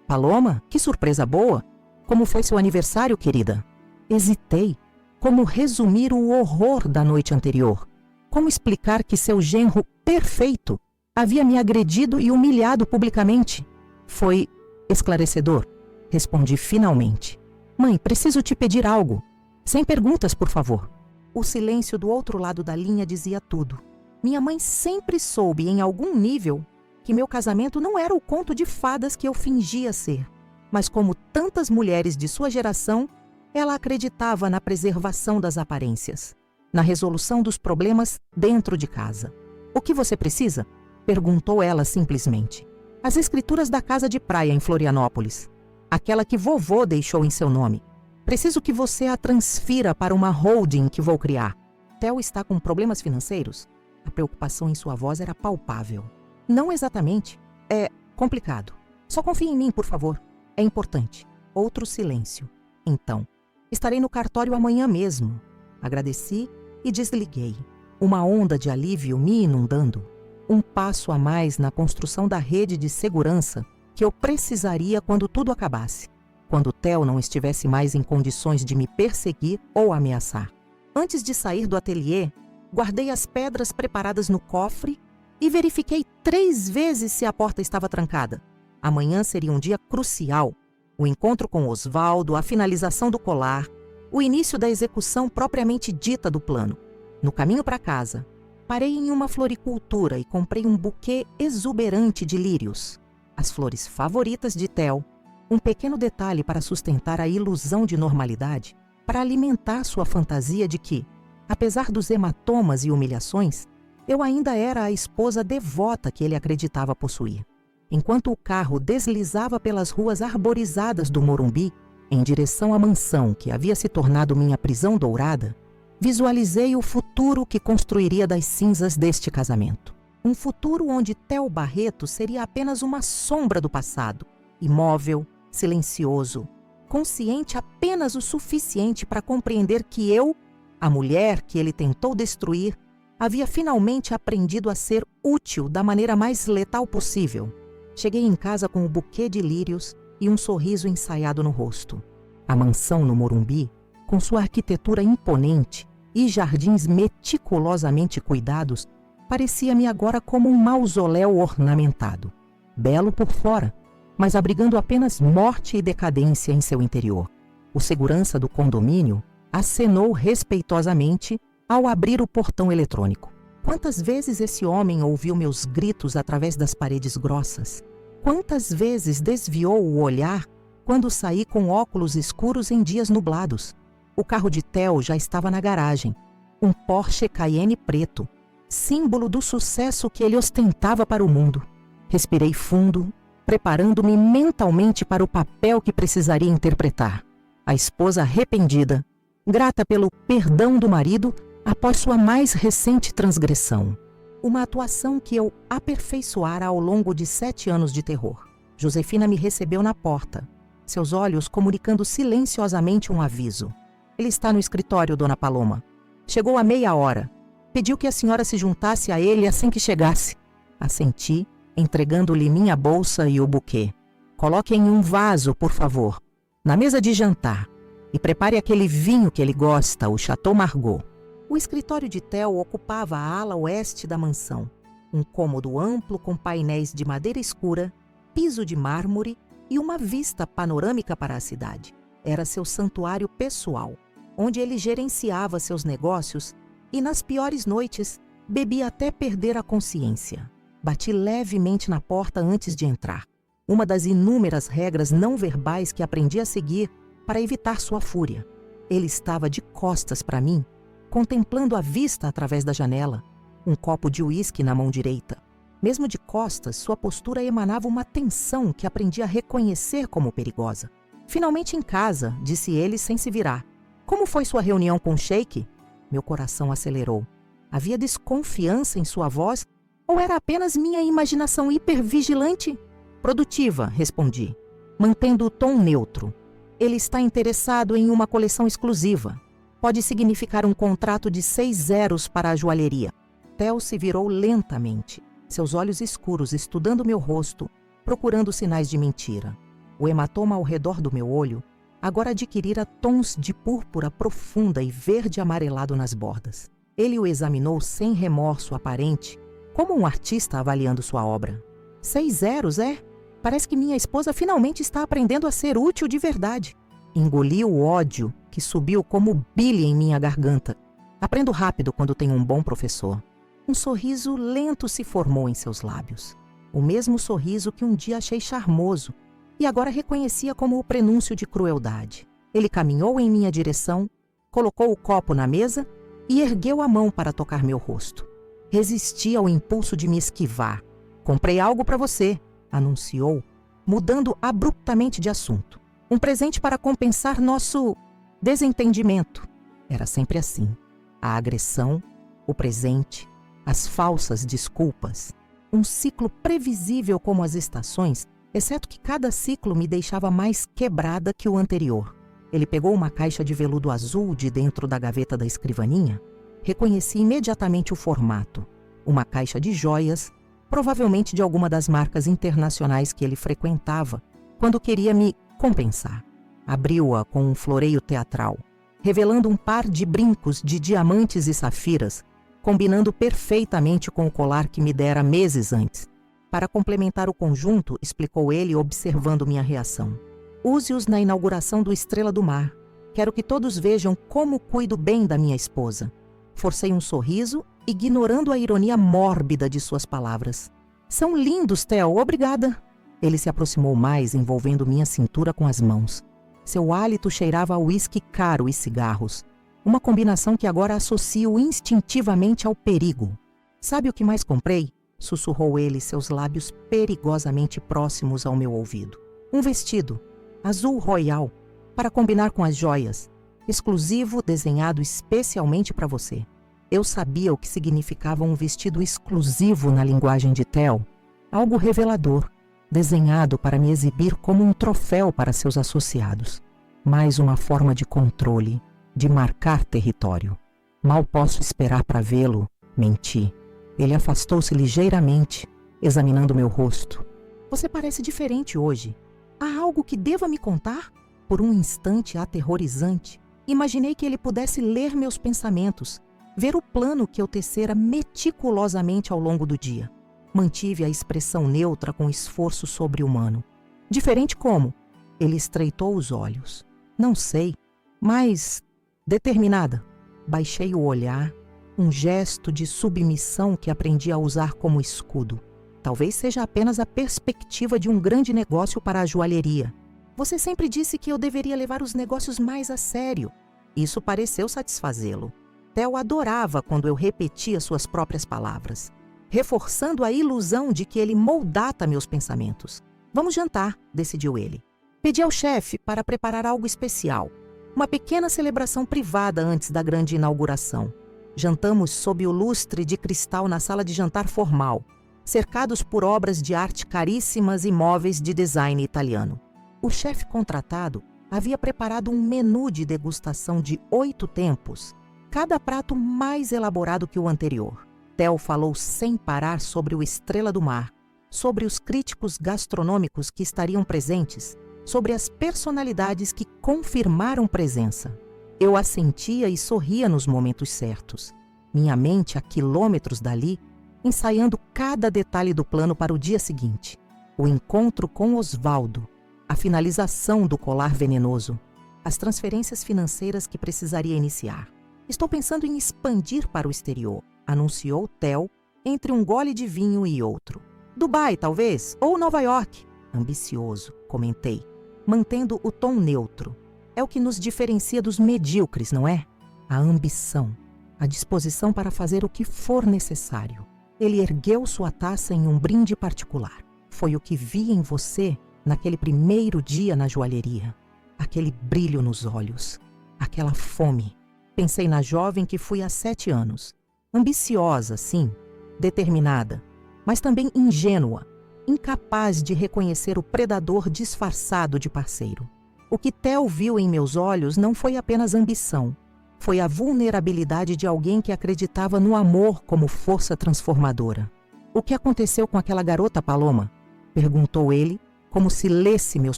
S1: "Paloma, que surpresa boa! Como foi seu aniversário, querida?" Hesitei. Como resumir o horror da noite anterior? Como explicar que seu genro perfeito havia me agredido e humilhado publicamente? Foi esclarecedor. Respondi finalmente. "Mãe, preciso te pedir algo. Sem perguntas, por favor." O silêncio do outro lado da linha dizia tudo. Minha mãe sempre soube, em algum nível, que meu casamento não era o conto de fadas que eu fingia ser. Mas como tantas mulheres de sua geração, ela acreditava na preservação das aparências, na resolução dos problemas dentro de casa. "O que você precisa?" perguntou ela simplesmente. "As escrituras da casa de praia em Florianópolis, aquela que vovô deixou em seu nome. Preciso que você a transfira para uma holding que vou criar." "Theo está com problemas financeiros?" A preocupação em sua voz era palpável. "Não exatamente. É complicado. Só confie em mim, por favor. É importante." Outro silêncio. "Então, estarei no cartório amanhã mesmo." Agradeci e desliguei. Uma onda de alívio me inundando. Um passo a mais na construção da rede de segurança que eu precisaria quando tudo acabasse. Quando Theo não estivesse mais em condições de me perseguir ou ameaçar. Antes de sair do ateliê, guardei as pedras preparadas no cofre e verifiquei 3 vezes se a porta estava trancada. Amanhã seria um dia crucial. O encontro com Osvaldo, a finalização do colar, o início da execução propriamente dita do plano. No caminho para casa, parei em uma floricultura e comprei um buquê exuberante de lírios, as flores favoritas de Theo, um pequeno detalhe para sustentar a ilusão de normalidade, para alimentar sua fantasia de que, apesar dos hematomas e humilhações, eu ainda era a esposa devota que ele acreditava possuir. Enquanto o carro deslizava pelas ruas arborizadas do Morumbi, em direção à mansão que havia se tornado minha prisão dourada, visualizei o futuro que construiria das cinzas deste casamento. Um futuro onde Theo Barreto seria apenas uma sombra do passado, imóvel, silencioso, consciente apenas o suficiente para compreender que eu, a mulher que ele tentou destruir, havia finalmente aprendido a ser útil da maneira mais letal possível. Cheguei em casa com o buquê de lírios e um sorriso ensaiado no rosto. A mansão no Morumbi, com sua arquitetura imponente e jardins meticulosamente cuidados, parecia-me agora como um mausoléu ornamentado, belo por fora, mas abrigando apenas morte e decadência em seu interior. O segurança do condomínio acenou respeitosamente ao abrir o portão eletrônico. Quantas vezes esse homem ouviu meus gritos através das paredes grossas? Quantas vezes desviou o olhar quando saí com óculos escuros em dias nublados? O carro de Theo já estava na garagem, um Porsche Cayenne preto, símbolo do sucesso que ele ostentava para o mundo. Respirei fundo, preparando-me mentalmente para o papel que precisaria interpretar. A esposa arrependida, grata pelo perdão do marido após sua mais recente transgressão. Uma atuação que eu aperfeiçoara ao longo de 7 anos de terror. Josefina me recebeu na porta, seus olhos comunicando silenciosamente um aviso. Ele está no escritório, Dona Paloma. Chegou há meia hora. Pediu que a senhora se juntasse a ele assim que chegasse. Assenti, entregando-lhe minha bolsa e o buquê. Coloque em um vaso, por favor, na mesa de jantar, e prepare aquele vinho que ele gosta, o Chateau Margaux. O escritório de Theo ocupava a ala oeste da mansão, um cômodo amplo com painéis de madeira escura, piso de mármore e uma vista panorâmica para a cidade. Era seu santuário pessoal, onde ele gerenciava seus negócios e, nas piores noites, bebia até perder a consciência. Bati levemente na porta antes de entrar, uma das inúmeras regras não verbais que aprendi a seguir para evitar sua fúria. Ele estava de costas para mim, contemplando a vista através da janela, um copo de uísque na mão direita. Mesmo de costas, sua postura emanava uma tensão que aprendi a reconhecer como perigosa. Finalmente em casa, disse ele sem se virar. Como foi sua reunião com o Sheik? Meu coração acelerou. Havia desconfiança em sua voz ou era apenas minha imaginação hipervigilante? Produtiva, respondi, mantendo o tom neutro. Ele está interessado em uma coleção exclusiva. Pode significar um contrato de 6 zeros para a joalheria. Theo se virou lentamente, seus olhos escuros estudando meu rosto, procurando sinais de mentira. O hematoma ao redor do meu olho agora adquirira tons de púrpura profunda e verde amarelado nas bordas. Ele o examinou sem remorso aparente, como um artista avaliando sua obra. 6 zeros, é? Parece que minha esposa finalmente está aprendendo a ser útil de verdade. Engoli o ódio que subiu como bile em minha garganta. Aprendo rápido quando tenho um bom professor. Um sorriso lento se formou em seus lábios. O mesmo sorriso que um dia achei charmoso e agora reconhecia como o prenúncio de crueldade. Ele caminhou em minha direção, colocou o copo na mesa e ergueu a mão para tocar meu rosto. Resisti ao impulso de me esquivar. Comprei algo para você, anunciou, mudando abruptamente de assunto. Um presente para compensar nosso desentendimento. Era sempre assim. A agressão, o presente, as falsas desculpas. Um ciclo previsível como as estações, exceto que cada ciclo me deixava mais quebrada que o anterior. Ele pegou uma caixa de veludo azul de dentro da gaveta da escrivaninha. Reconheci imediatamente o formato. Uma caixa de joias, provavelmente de alguma das marcas internacionais que ele frequentava, quando queria me compensar. Abriu-a com um floreio teatral, revelando um par de brincos de diamantes e safiras, combinando perfeitamente com o colar que me dera meses antes. Para complementar o conjunto, explicou ele, observando minha reação. Use-os na inauguração do Estrela do Mar. Quero que todos vejam como cuido bem da minha esposa. Forcei um sorriso, ignorando a ironia mórbida de suas palavras. São lindos, Theo, obrigada. Ele se aproximou mais, envolvendo minha cintura com as mãos. Seu hálito cheirava a uísque caro e cigarros, uma combinação que agora associo instintivamente ao perigo. Sabe o que mais comprei? Sussurrou ele, seus lábios perigosamente próximos ao meu ouvido. Um vestido, azul royal, para combinar com as joias, exclusivo, desenhado especialmente para você. Eu sabia o que significava um vestido exclusivo na linguagem de Theo, algo revelador, desenhado para me exibir como um troféu para seus associados. Mais uma forma de controle, de marcar território. Mal posso esperar para vê-lo, menti. Ele afastou-se ligeiramente, examinando meu rosto. Você parece diferente hoje. Há algo que deva me contar? Por um instante aterrorizante, imaginei que ele pudesse ler meus pensamentos, ver o plano que eu tecera meticulosamente ao longo do dia. Mantive a expressão neutra com esforço sobre-humano. Diferente como? Ele estreitou os olhos. Não sei, mas determinada. Baixei o olhar, um gesto de submissão que aprendi a usar como escudo. Talvez seja apenas a perspectiva de um grande negócio para a joalheria. Você sempre disse que eu deveria levar os negócios mais a sério. Isso pareceu satisfazê-lo. Theo adorava quando eu repetia suas próprias palavras, reforçando a ilusão de que ele moldata meus pensamentos. Vamos jantar, decidiu ele. Pedi ao chefe para preparar algo especial, uma pequena celebração privada antes da grande inauguração. Jantamos sob o lustre de cristal na sala de jantar formal, cercados por obras de arte caríssimas e móveis de design italiano. O chefe contratado havia preparado um menu de degustação de 8 tempos, cada prato mais elaborado que o anterior. Theo falou sem parar sobre o Estrela do Mar, sobre os críticos gastronômicos que estariam presentes, sobre as personalidades que confirmaram presença. Eu assentia e sorria nos momentos certos, minha mente a quilômetros dali, ensaiando cada detalhe do plano para o dia seguinte. O encontro com Osvaldo, a finalização do colar venenoso, as transferências financeiras que precisaria iniciar. Estou pensando em expandir para o exterior, anunciou Theo, entre um gole de vinho e outro. Dubai, talvez, ou Nova York. Ambicioso, comentei, mantendo o tom neutro. É o que nos diferencia dos medíocres, não é? A ambição, a disposição para fazer o que for necessário. Ele ergueu sua taça em um brinde particular. Foi o que vi em você naquele primeiro dia na joalheria. Aquele brilho nos olhos, aquela fome. Pensei na jovem que fui há 7 anos. Ambiciosa, sim, determinada, mas também ingênua, incapaz de reconhecer o predador disfarçado de parceiro. O que Theo viu em meus olhos não foi apenas ambição, foi a vulnerabilidade de alguém que acreditava no amor como força transformadora. O que aconteceu com aquela garota, Paloma? Perguntou ele, como se lesse meus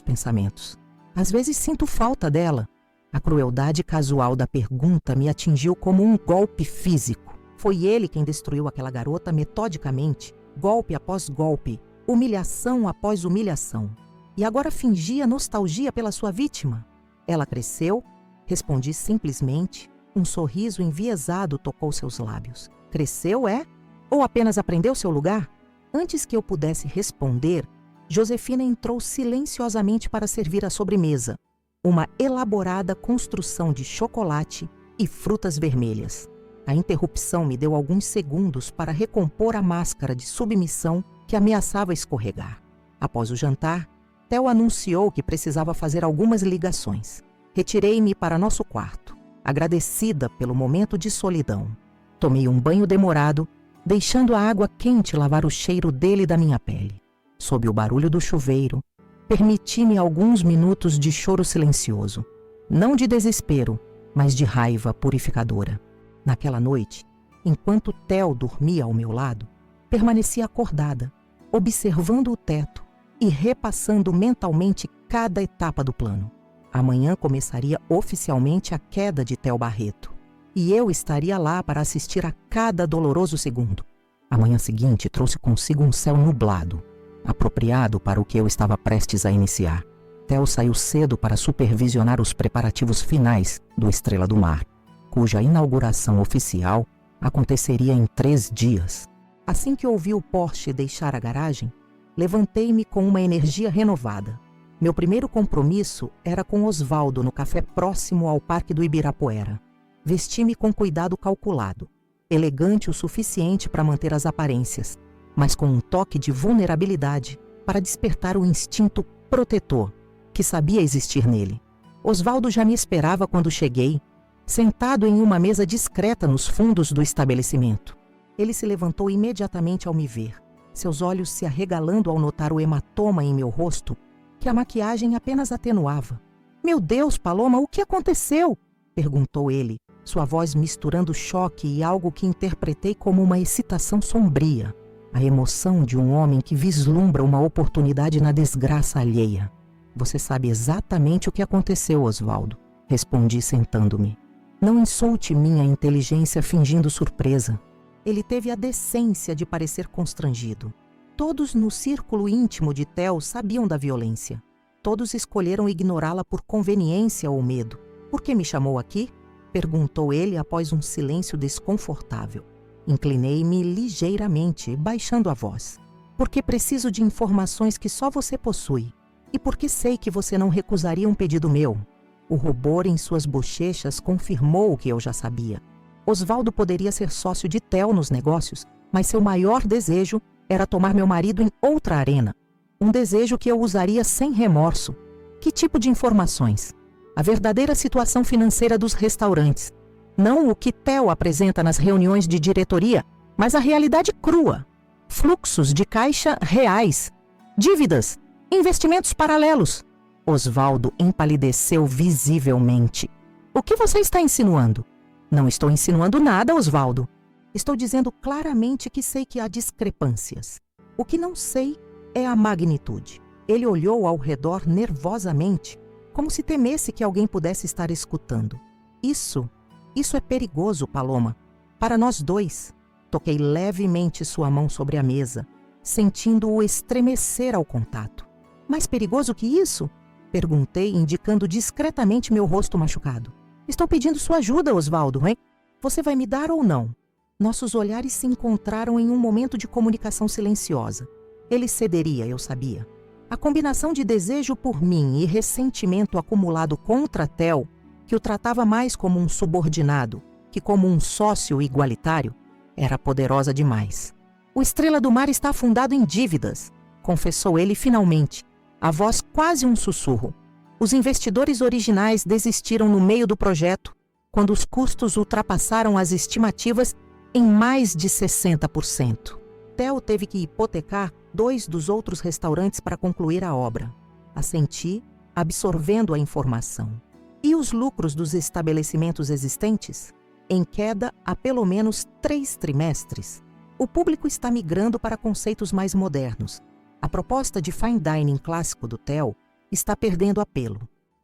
S1: pensamentos. Às vezes sinto falta dela. A crueldade casual da pergunta me atingiu como um golpe físico. Foi ele quem destruiu aquela garota metodicamente, golpe após golpe, humilhação após humilhação. E agora fingia nostalgia pela sua vítima. Ela cresceu, respondi simplesmente, um sorriso enviesado tocou seus lábios. Cresceu, é? Ou apenas aprendeu seu lugar? Antes que eu pudesse responder, Josefina entrou silenciosamente para servir a sobremesa, uma elaborada construção de chocolate e frutas vermelhas. A interrupção me deu alguns segundos para recompor a máscara de submissão que ameaçava escorregar. Após o jantar, Theo anunciou que precisava fazer algumas ligações. Retirei-me para nosso quarto, agradecida pelo momento de solidão. Tomei um banho demorado, deixando a água quente lavar o cheiro dele da minha pele. Sob o barulho do chuveiro, permiti-me alguns minutos de choro silencioso. Não de desespero, mas de raiva purificadora. Naquela noite, enquanto Theo dormia ao meu lado, permaneci acordada, observando o teto e repassando mentalmente cada etapa do plano. Amanhã começaria oficialmente a queda de Theo Barreto, e eu estaria lá para assistir a cada doloroso segundo. A manhã seguinte trouxe consigo um céu nublado, apropriado para o que eu estava prestes a iniciar. Theo saiu cedo para supervisionar os preparativos finais do Estrela do Mar. cuja inauguração oficial aconteceria em 3 dias. Assim que ouvi o Porsche deixar a garagem, levantei-me com uma energia renovada. Meu primeiro compromisso era com Osvaldo no café próximo ao Parque do Ibirapuera. Vesti-me com cuidado calculado, elegante o suficiente para manter as aparências, mas com um toque de vulnerabilidade para despertar o instinto protetor que sabia existir nele. Osvaldo já me esperava quando cheguei, sentado em uma mesa discreta nos fundos do estabelecimento. Ele se levantou imediatamente ao me ver, seus olhos se arregalando ao notar o hematoma em meu rosto, que a maquiagem apenas atenuava. "Meu Deus, Paloma, o que aconteceu?" perguntou ele, sua voz misturando choque e algo que interpretei como uma excitação sombria, a emoção de um homem que vislumbra uma oportunidade na desgraça alheia. "Você sabe exatamente o que aconteceu, Osvaldo", respondi sentando-me. "Não insulte minha inteligência fingindo surpresa." Ele teve a decência de parecer constrangido. Todos no círculo íntimo de Theo sabiam da violência. Todos escolheram ignorá-la por conveniência ou medo. "Por que me chamou aqui?" perguntou ele após um silêncio desconfortável. Inclinei-me ligeiramente, baixando a voz. "Porque preciso de informações que só você possui. E porque sei que você não recusaria um pedido meu." O rubor em suas bochechas confirmou o que eu já sabia. Osvaldo poderia ser sócio de Theo nos negócios, mas seu maior desejo era tomar meu marido em outra arena. Um desejo que eu usaria sem remorso. Que tipo de informações? A verdadeira situação financeira dos restaurantes. Não o que Theo apresenta nas reuniões de diretoria, mas a realidade crua. Fluxos de caixa reais. Dívidas. Investimentos paralelos. Osvaldo empalideceu visivelmente. "O que você está insinuando?" "Não estou insinuando nada, Osvaldo. Estou dizendo claramente que sei que há discrepâncias. O que não sei é a magnitude." Ele olhou ao redor nervosamente, como se temesse que alguém pudesse estar escutando. Isso é perigoso, Paloma. Para nós dois." Toquei levemente sua mão sobre a mesa, sentindo-o estremecer ao contato. "Mais perigoso que isso?" perguntei, indicando discretamente meu rosto machucado. "Estou pedindo sua ajuda, Osvaldo, hein? Você vai me dar ou não?" Nossos olhares se encontraram em um momento de comunicação silenciosa. Ele cederia, eu sabia. A combinação de desejo por mim e ressentimento acumulado contra Theo, que o tratava mais como um subordinado que como um sócio igualitário, era poderosa demais. "O Estrela do Mar está afundado em dívidas", confessou ele finalmente, a voz quase um sussurro. "Os investidores originais desistiram no meio do projeto, quando os custos ultrapassaram as estimativas em mais de 60%. Theo teve que hipotecar 2 dos outros restaurantes para concluir a obra." Assenti, absorvendo a informação. "E os lucros dos estabelecimentos existentes? Em queda há pelo menos 3 trimestres. O público está migrando para conceitos mais modernos. A proposta de fine dining clássico do Theo está perdendo apelo."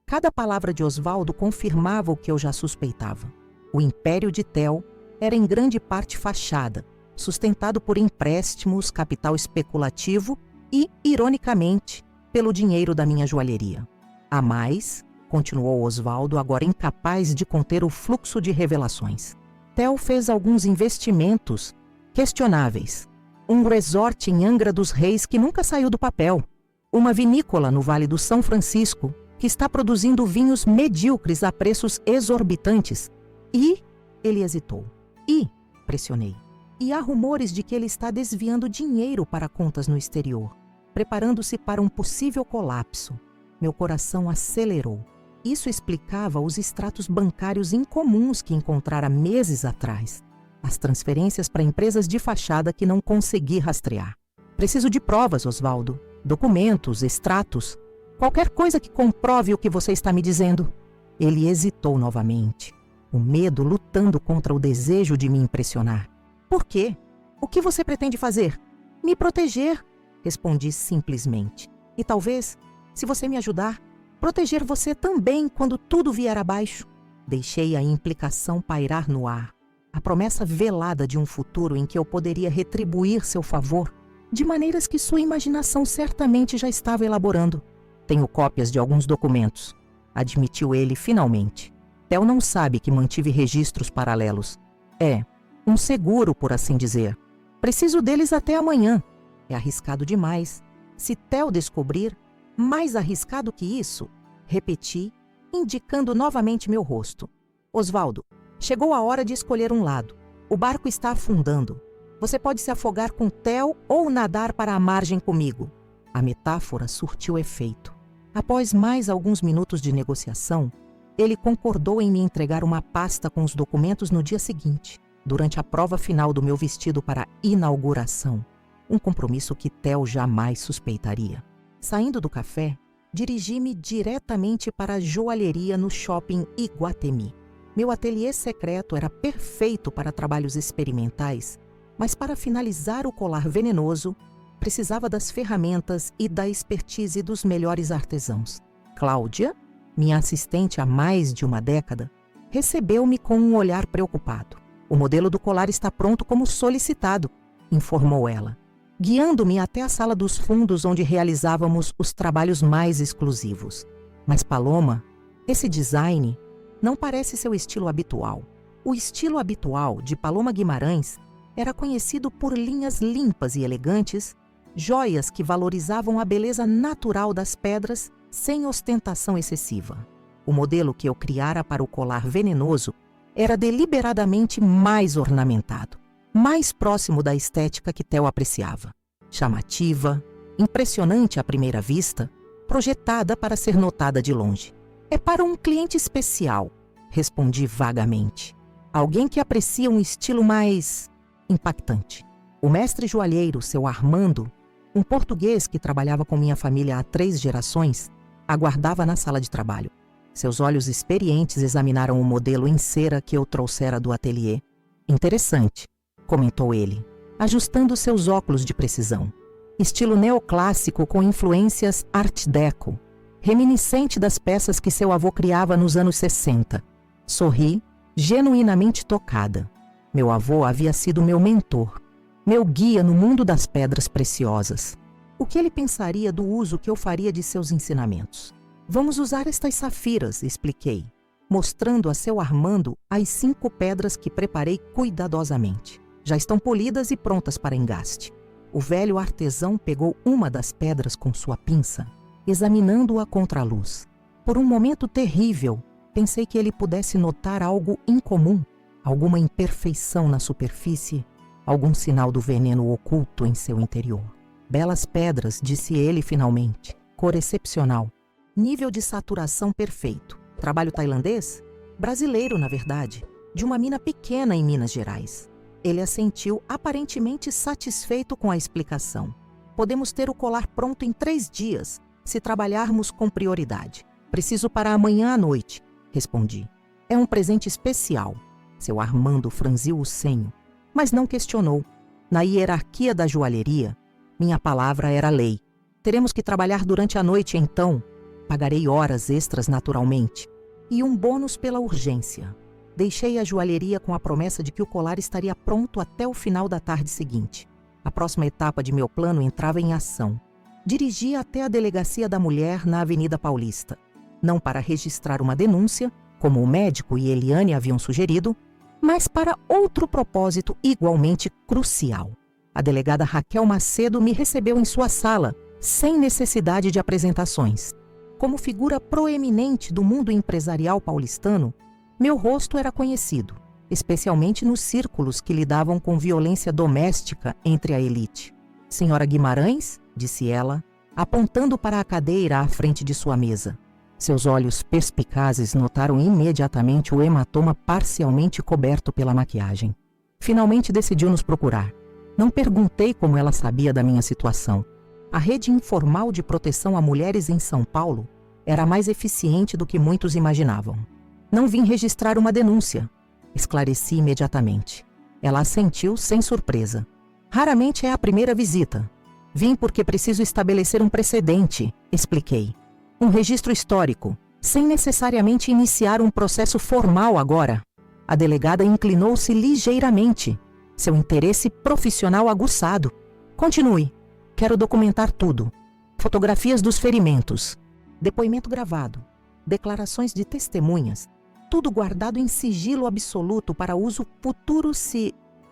S1: Cada palavra de Osvaldo confirmava o que eu já suspeitava. O império de Theo era em grande parte fachada, sustentado por empréstimos, capital especulativo e, ironicamente, pelo dinheiro da minha joalheria. "A mais", continuou Osvaldo, agora incapaz de conter o fluxo de revelações. "Theo fez alguns investimentos questionáveis. Um resort em Angra dos Reis que nunca saiu do papel. Uma vinícola no Vale do São Francisco que está produzindo vinhos medíocres a preços exorbitantes. E..." Ele hesitou. Pressionei. "E há rumores de que ele está desviando dinheiro para contas no exterior, preparando-se para um possível colapso." Meu coração acelerou. Isso explicava os extratos bancários incomuns que encontrara meses atrás. As transferências para empresas de fachada que não consegui rastrear. "Preciso de provas, Osvaldo. Documentos, extratos. Qualquer coisa que comprove o que você está me dizendo." Ele hesitou novamente, o medo lutando contra o desejo de me impressionar. "Por quê? O que você pretende fazer?" "Me proteger", respondi simplesmente. "E talvez, se você me ajudar, proteger você também quando tudo vier abaixo." Deixei a implicação pairar no ar, a promessa velada de um futuro em que eu poderia retribuir seu favor de maneiras que sua imaginação certamente já estava elaborando. "Tenho cópias de alguns documentos", admitiu ele finalmente. Theo não sabe que mantive registros paralelos. É, um seguro, por assim dizer. Preciso deles até amanhã. É arriscado demais. Se Theo descobrir, mais arriscado que isso, repeti, indicando novamente meu rosto. Osvaldo, chegou a hora de escolher um lado. O barco está afundando. Você pode se afogar com Theo ou nadar para a margem comigo. A metáfora surtiu efeito. Após mais alguns minutos de negociação, ele concordou em me entregar uma pasta com os documentos no dia seguinte, durante a prova final do meu vestido para a inauguração. Um compromisso que Theo jamais suspeitaria. Saindo do café, dirigi-me diretamente para a joalheria no shopping Iguatemi. Meu ateliê secreto era perfeito para trabalhos experimentais, mas para finalizar o colar venenoso, precisava das ferramentas e da expertise dos melhores artesãos. Cláudia, minha assistente há mais de uma década, recebeu-me com um olhar preocupado. O modelo do colar está pronto como solicitado, informou ela, guiando-me até a sala dos fundos onde realizávamos os trabalhos mais exclusivos. Mas Paloma, esse design não parece seu estilo habitual. O estilo habitual de Paloma Guimarães era conhecido por linhas limpas e elegantes, joias que valorizavam a beleza natural das pedras sem ostentação excessiva. O modelo que eu criara para o colar venenoso era deliberadamente mais ornamentado, mais próximo da estética que Theo apreciava. Chamativa, impressionante à primeira vista, projetada para ser notada de longe. É para um cliente especial, respondi vagamente. Alguém que aprecia um estilo mais impactante. O mestre joalheiro, seu Armando, um português que trabalhava com minha família há 3 gerações, aguardava na sala de trabalho. Seus olhos experientes examinaram o modelo em cera que eu trouxera do ateliê. Interessante, comentou ele, ajustando seus óculos de precisão. Estilo neoclássico com influências Art Deco, reminiscente das peças que seu avô criava nos anos 60. Sorri, genuinamente tocada. Meu avô havia sido meu mentor, meu guia no mundo das pedras preciosas. O que ele pensaria do uso que eu faria de seus ensinamentos? Vamos usar estas safiras, expliquei, mostrando a seu Armando as 5 pedras que preparei cuidadosamente. Já estão polidas e prontas para engaste. O velho artesão pegou uma das pedras com sua pinça, examinando-a contra a luz. Por um momento terrível, pensei que ele pudesse notar algo incomum, alguma imperfeição na superfície, algum sinal do veneno oculto em seu interior. Belas pedras, disse ele finalmente. Cor excepcional. Nível de saturação perfeito. Trabalho tailandês? Brasileiro, na verdade. De uma mina pequena em Minas Gerais. Ele assentiu, aparentemente satisfeito com a explicação. Podemos ter o colar pronto em 3 dias, se trabalharmos com prioridade. Preciso para amanhã à noite, respondi. É um presente especial. Seu Armando franziu o senho, mas não questionou. Na hierarquia da joalheria, minha palavra era lei. Teremos que trabalhar durante a noite, então. Pagarei horas extras naturalmente. E um bônus pela urgência. Deixei a joalheria com a promessa de que o colar estaria pronto até o final da tarde seguinte. A próxima etapa de meu plano entrava em ação. Dirigi até a delegacia da mulher na Avenida Paulista. Não para registrar uma denúncia, como o médico e Eliane haviam sugerido, mas para outro propósito igualmente crucial. A delegada Raquel Macedo me recebeu em sua sala, sem necessidade de apresentações. Como figura proeminente do mundo empresarial paulistano, meu rosto era conhecido, especialmente nos círculos que lidavam com violência doméstica entre a elite. Senhora Guimarães, disse ela, apontando para a cadeira à frente de sua mesa. Seus olhos perspicazes notaram imediatamente o hematoma parcialmente coberto pela maquiagem. Finalmente decidiu nos procurar. Não perguntei como ela sabia da minha situação. A rede informal de proteção a mulheres em São Paulo era mais eficiente do que muitos imaginavam. Não vim registrar uma denúncia, esclareci imediatamente. Ela assentiu sem surpresa. Raramente é a primeira visita. Vim porque preciso estabelecer um precedente, expliquei. Um registro histórico, sem necessariamente iniciar um processo formal agora. A delegada inclinou-se ligeiramente, seu interesse profissional aguçado. Continue. Quero documentar tudo. Fotografias dos ferimentos, depoimento gravado, declarações de testemunhas, tudo guardado em sigilo absoluto para uso futuro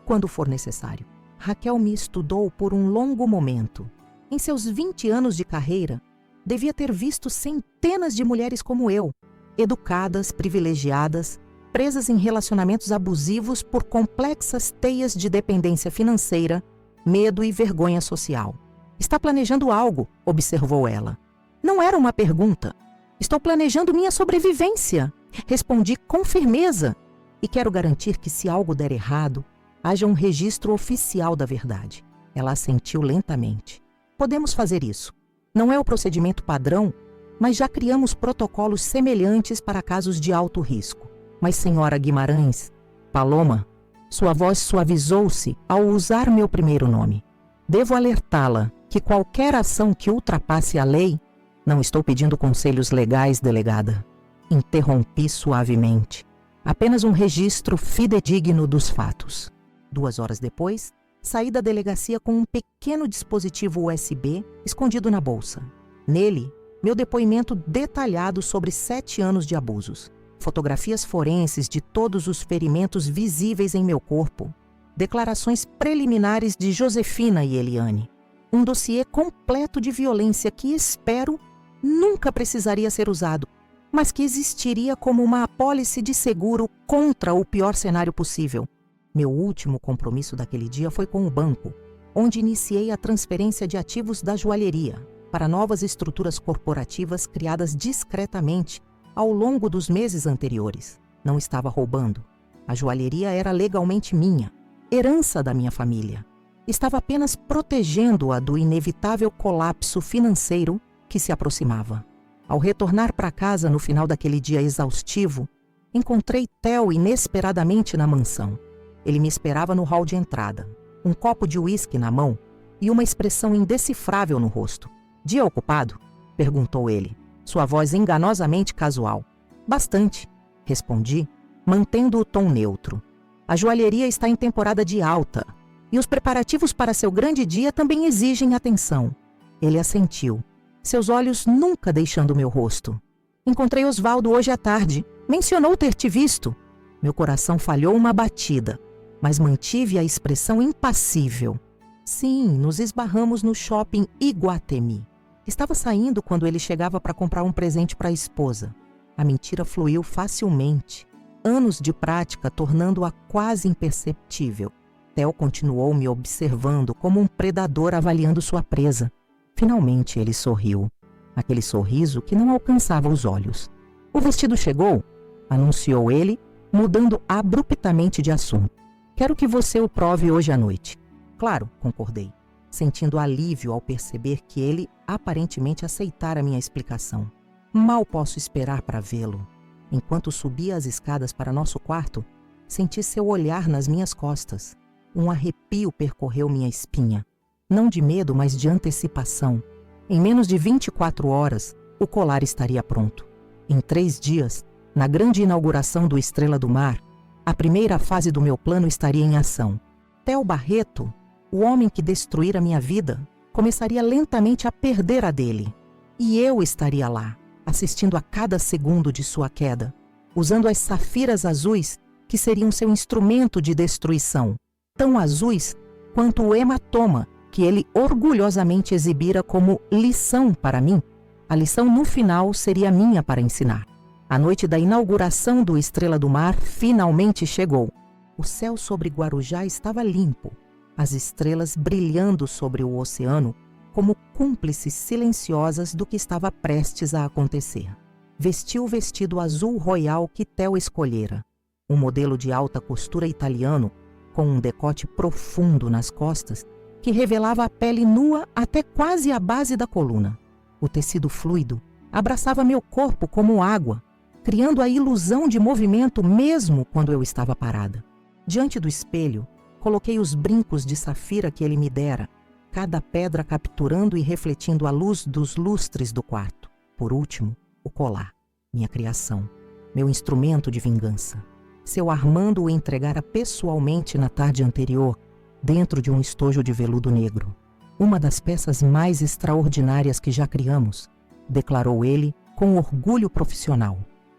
S1: quando for necessário. Raquel me estudou por um longo momento. Em seus 20 anos de carreira, devia ter visto centenas de mulheres como eu, educadas, privilegiadas, presas em relacionamentos abusivos por complexas teias de dependência financeira, medo e vergonha social. Está planejando algo, observou ela. Não era uma pergunta. Estou planejando minha sobrevivência. Respondi com firmeza. E quero garantir que se algo der errado, haja um registro oficial da verdade. Ela assentiu lentamente. Podemos fazer isso. Não é o procedimento padrão, mas já criamos protocolos semelhantes para casos de alto risco. Mas, senhora Guimarães, Paloma, sua voz suavizou-se ao usar meu primeiro nome. Devo alertá-la que qualquer ação que ultrapasse a lei... Não estou pedindo conselhos legais, delegada. Interrompi suavemente. Apenas um registro fidedigno dos fatos. 2 horas depois, saí da delegacia com um pequeno dispositivo USB escondido na bolsa. Nele, meu depoimento detalhado sobre 7 anos de abusos. Fotografias forenses de todos os ferimentos visíveis em meu corpo. Declarações preliminares de Josefina e Eliane. Um dossiê completo de violência que espero nunca precisaria ser usado, mas que existiria como uma apólice de seguro contra o pior cenário possível. Meu último compromisso daquele dia foi com o banco, onde iniciei a transferência de ativos da joalheria para novas estruturas corporativas criadas discretamente ao longo dos meses anteriores. Não estava roubando. A joalheria era legalmente minha, herança da minha família. Estava apenas protegendo-a do inevitável colapso financeiro que se aproximava. Ao retornar para casa no final daquele dia exaustivo, encontrei Theo inesperadamente na mansão. Ele me esperava no hall de entrada, um copo de uísque na mão e uma expressão indecifrável no rosto. "Dia ocupado?" perguntou ele, sua voz enganosamente casual. "Bastante", respondi, mantendo o tom neutro. "A joalheria está em temporada de alta e os preparativos para seu grande dia também exigem atenção." Ele assentiu, seus olhos nunca deixando meu rosto. "Encontrei Osvaldo hoje à tarde. Mencionou ter te visto." Meu coração falhou uma batida, mas mantive a expressão impassível. "Sim, nos esbarramos no shopping Iguatemi. Estava saindo quando ele chegava para comprar um presente para a esposa." A mentira fluiu facilmente, anos de prática tornando-a quase imperceptível. Theo continuou me observando como um predador avaliando sua presa. Finalmente ele sorriu, aquele sorriso que não alcançava os olhos. "O vestido chegou?" anunciou ele, mudando abruptamente de assunto. "Quero que você o prove hoje à noite." "Claro", concordei, sentindo alívio ao perceber que ele aparentemente aceitara minha explicação. Mal posso esperar para vê-lo. Enquanto subia as escadas para nosso quarto, senti seu olhar nas minhas costas. Um arrepio percorreu minha espinha. Não de medo, mas de antecipação. Em menos de 24 horas, o colar estaria pronto. Em 3 dias, na grande inauguração do Estrela do Mar, a primeira fase do meu plano estaria em ação. Theo Barreto, o homem que destruíra minha vida, começaria lentamente a perder a dele. E eu estaria lá, assistindo a cada segundo de sua queda, usando as safiras azuis que seriam seu instrumento de destruição, tão azuis quanto o hematoma que ele orgulhosamente exibira como lição para mim. A lição no final seria minha para ensinar. A noite da inauguração do Estrela do Mar finalmente chegou. O céu sobre Guarujá estava limpo, as estrelas brilhando sobre o oceano como cúmplices silenciosas do que estava prestes a acontecer. Vesti o vestido azul royal que Theo escolhera, um modelo de alta costura italiano com um decote profundo nas costas que revelava a pele nua até quase a base da coluna. O tecido fluido abraçava meu corpo como água, criando a ilusão de movimento mesmo quando eu estava parada. Diante do espelho, coloquei os brincos de safira que ele me dera, cada pedra capturando e refletindo a luz dos lustres do quarto. Por último, o colar, minha criação, meu instrumento de vingança. Seu Armando o entregara pessoalmente na tarde anterior, dentro de um estojo de veludo negro. "Uma das peças mais extraordinárias que já criamos", declarou ele com orgulho profissional.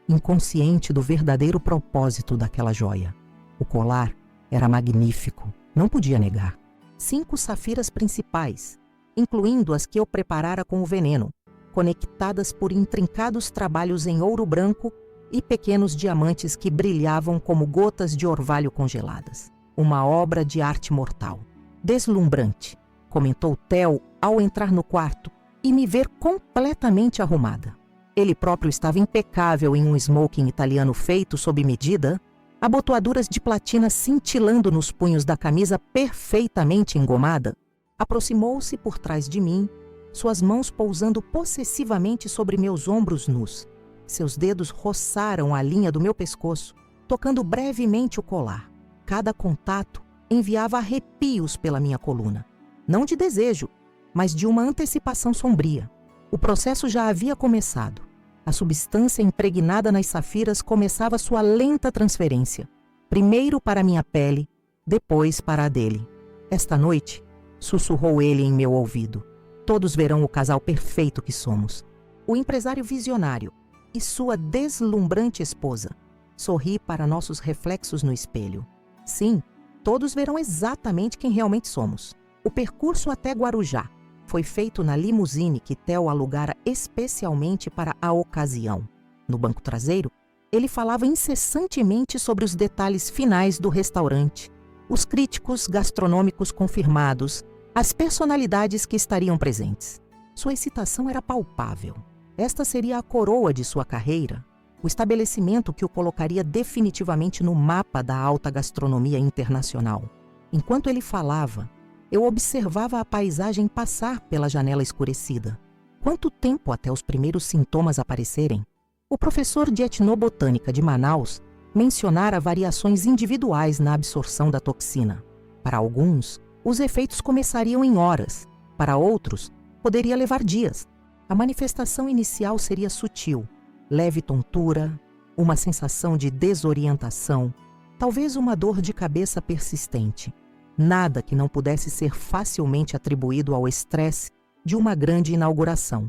S1: inconsciente do verdadeiro propósito daquela joia. O colar era magnífico, não podia negar. 5 safiras principais, incluindo as que eu preparara com o veneno, conectadas por intrincados trabalhos em ouro branco e pequenos diamantes que brilhavam como gotas de orvalho congeladas. Uma obra de arte mortal. Deslumbrante, comentou Theo ao entrar no quarto e me ver completamente arrumada. Ele próprio estava impecável em um smoking italiano feito sob medida, abotoaduras de platina cintilando nos punhos da camisa perfeitamente engomada. Aproximou-se por trás de mim, suas mãos pousando possessivamente sobre meus ombros nus. Seus dedos roçaram a linha do meu pescoço, tocando brevemente o colar. Cada contato enviava arrepios pela minha coluna. Não de desejo, mas de uma antecipação sombria. O processo já havia começado. A substância impregnada nas safiras começava sua lenta transferência. Primeiro para minha pele, depois para a dele. Esta noite, sussurrou ele em meu ouvido, todos verão o casal perfeito que somos. O empresário visionário e sua deslumbrante esposa. Sorri para nossos reflexos no espelho. Sim, todos verão exatamente quem realmente somos. O percurso até Guarujá foi feito na limusine que Theo alugara especialmente para a ocasião. No banco traseiro, ele falava incessantemente sobre os detalhes finais do restaurante, os críticos gastronômicos confirmados, as personalidades que estariam presentes. Sua excitação era palpável. Esta seria a coroa de sua carreira, o estabelecimento que o colocaria definitivamente no mapa da alta gastronomia internacional. Enquanto ele falava, eu observava a paisagem passar pela janela escurecida. Quanto tempo até os primeiros sintomas aparecerem? O professor de etnobotânica de Manaus mencionara variações individuais na absorção da toxina. Para alguns, os efeitos começariam em horas. Para outros, poderia levar dias. A manifestação inicial seria sutil, leve tontura, uma sensação de desorientação, talvez uma dor de cabeça persistente. Nada que não pudesse ser facilmente atribuído ao estresse de uma grande inauguração.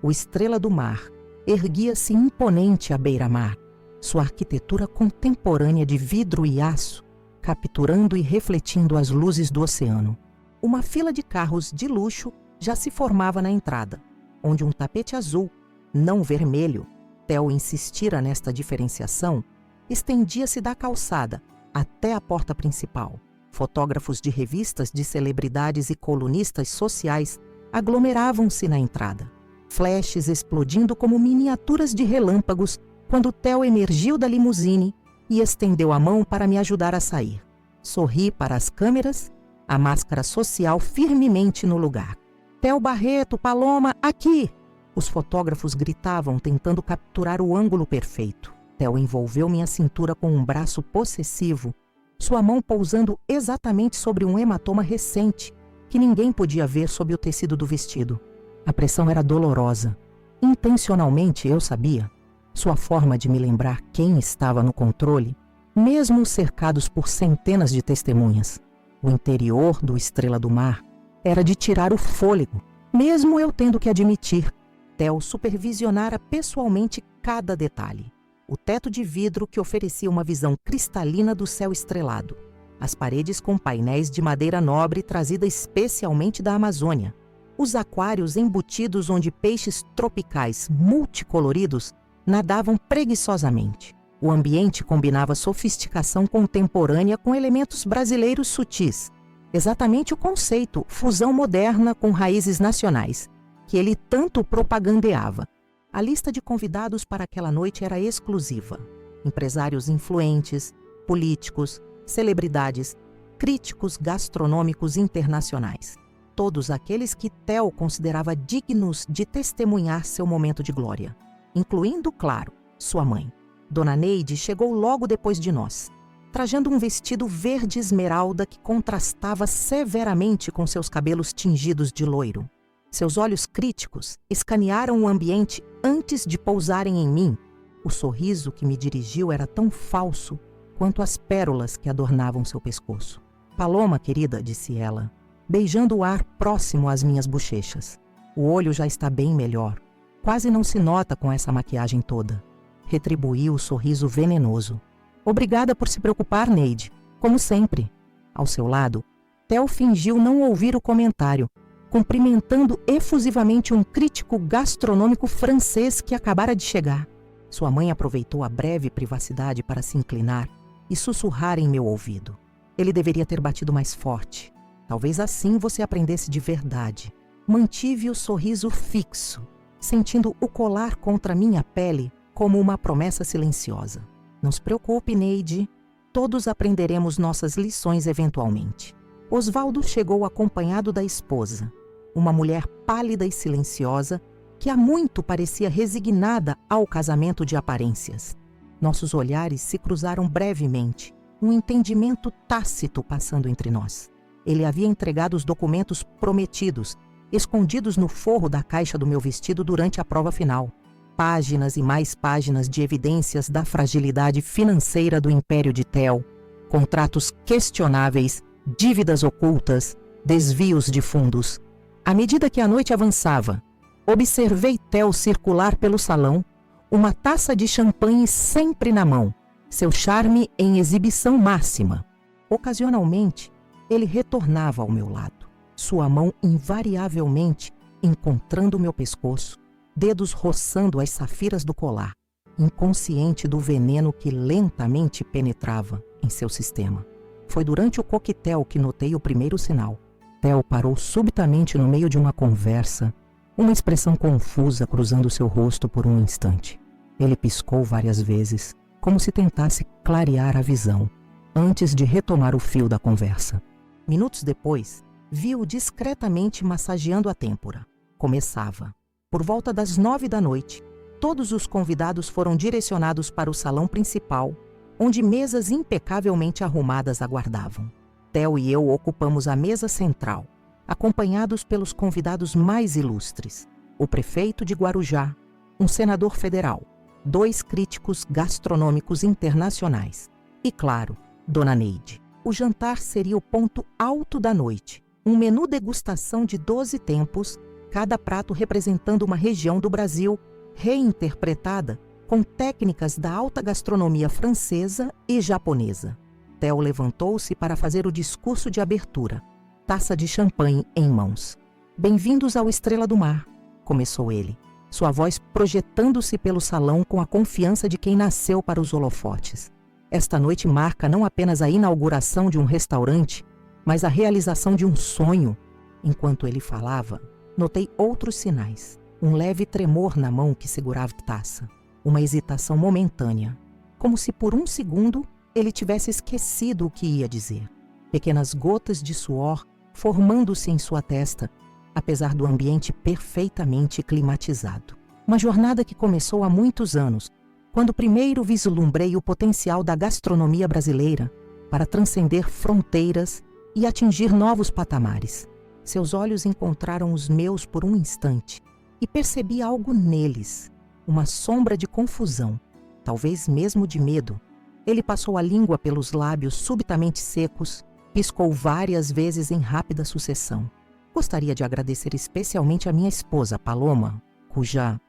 S1: O Estrela do Mar erguia-se imponente à beira-mar, sua arquitetura contemporânea de vidro e aço, capturando e refletindo as luzes do oceano. Uma fila de carros de luxo já se formava na entrada, onde um tapete azul, não vermelho, Theo insistira nesta diferenciação, estendia-se da calçada até a porta principal. Fotógrafos de revistas de celebridades e colunistas sociais aglomeravam-se na entrada. Flashes explodindo como miniaturas de relâmpagos quando Theo emergiu da limusine e estendeu a mão para me ajudar a sair. Sorri para as câmeras, a máscara social firmemente no lugar. Theo Barreto, Paloma, aqui! Os fotógrafos gritavam tentando capturar o ângulo perfeito. Theo envolveu minha cintura com um braço possessivo, sua mão pousando exatamente sobre um hematoma recente, que ninguém podia ver sob o tecido do vestido. A pressão era dolorosa. Intencionalmente, eu sabia. Sua forma de me lembrar quem estava no controle, mesmo cercados por centenas de testemunhas. O interior do Estrela do Mar era de tirar o fôlego, mesmo eu tendo que admitir. Theo supervisionara pessoalmente cada detalhe. O teto de vidro que oferecia uma visão cristalina do céu estrelado. As paredes com painéis de madeira nobre trazida especialmente da Amazônia. Os aquários embutidos onde peixes tropicais multicoloridos nadavam preguiçosamente. O ambiente combinava sofisticação contemporânea com elementos brasileiros sutis. Exatamente o conceito fusão moderna com raízes nacionais, que ele tanto propagandeava. A lista de convidados para aquela noite era exclusiva. Empresários influentes, políticos, celebridades, críticos gastronômicos internacionais. Todos aqueles que Theo considerava dignos de testemunhar seu momento de glória. Incluindo, claro, sua mãe. Dona Neide chegou logo depois de nós, trajando um vestido verde esmeralda que contrastava severamente com seus cabelos tingidos de loiro. Seus olhos críticos escanearam o ambiente antes de pousarem em mim. O sorriso que me dirigiu era tão falso quanto as pérolas que adornavam seu pescoço. Paloma, querida, disse ela, beijando o ar próximo às minhas bochechas. O olho já está bem melhor. Quase não se nota com essa maquiagem toda. retribuiu o sorriso venenoso. Obrigada por se preocupar, Neide. Como sempre. Ao seu lado, Theo fingiu não ouvir o comentário, cumprimentando efusivamente um crítico gastronômico francês que acabara de chegar. Sua mãe aproveitou a breve privacidade para se inclinar e sussurrar em meu ouvido. Ele deveria ter batido mais forte. Talvez assim você aprendesse de verdade. Mantive o sorriso fixo, sentindo o colar contra minha pele como uma promessa silenciosa. Não se preocupe, Neide. Todos aprenderemos nossas lições eventualmente. Osvaldo chegou acompanhado da esposa, uma mulher pálida e silenciosa que há muito parecia resignada ao casamento de aparências. Nossos olhares se cruzaram brevemente, um entendimento tácito passando entre nós. Ele havia entregado os documentos prometidos, escondidos no forro da caixa do meu vestido durante a prova final. Páginas e mais páginas de evidências da fragilidade financeira do império de Theo, contratos questionáveis, dívidas ocultas, desvios de fundos. À medida que a noite avançava, observei Theo circular pelo salão, uma taça de champanhe sempre na mão, seu charme em exibição máxima. Ocasionalmente, ele retornava ao meu lado, sua mão invariavelmente encontrando meu pescoço, dedos roçando as safiras do colar, inconsciente do veneno que lentamente penetrava em seu sistema. Foi durante o coquetel que notei o primeiro sinal. Theo parou subitamente no meio de uma conversa, uma expressão confusa cruzando seu rosto por um instante. Ele piscou várias vezes, como se tentasse clarear a visão, antes de retomar o fio da conversa. Minutos depois, vi-o discretamente massageando a têmpora. Começava. Por volta das 9 da noite, todos os convidados foram direcionados para o salão principal, onde mesas impecavelmente arrumadas aguardavam. Theo e eu ocupamos a mesa central, acompanhados pelos convidados mais ilustres, o prefeito de Guarujá, um senador federal, 2 críticos gastronômicos internacionais e, claro, Dona Neide. O jantar seria o ponto alto da noite, um menu degustação de 12 tempos, cada prato representando uma região do Brasil reinterpretada com técnicas da alta gastronomia francesa e japonesa. Theo levantou-se para fazer o discurso de abertura, taça de champanhe em mãos. Bem-vindos ao Estrela do Mar, começou ele, sua voz projetando-se pelo salão com a confiança de quem nasceu para os holofotes. Esta noite marca não apenas a inauguração de um restaurante, mas a realização de um sonho. Enquanto ele falava, notei outros sinais. Um leve tremor na mão que segurava a taça. Uma hesitação momentânea. Como se por um segundo ele tivesse esquecido o que ia dizer. Pequenas gotas de suor formando-se em sua testa, apesar do ambiente perfeitamente climatizado. Uma jornada que começou há muitos anos, quando primeiro vislumbrei o potencial da gastronomia brasileira para transcender fronteiras e atingir novos patamares. Seus olhos encontraram os meus por um instante e percebi algo neles, uma sombra de confusão, talvez mesmo de medo. Ele passou a língua pelos lábios subitamente secos, piscou várias vezes em rápida sucessão. Gostaria de agradecer especialmente a minha esposa, Paloma, cuja...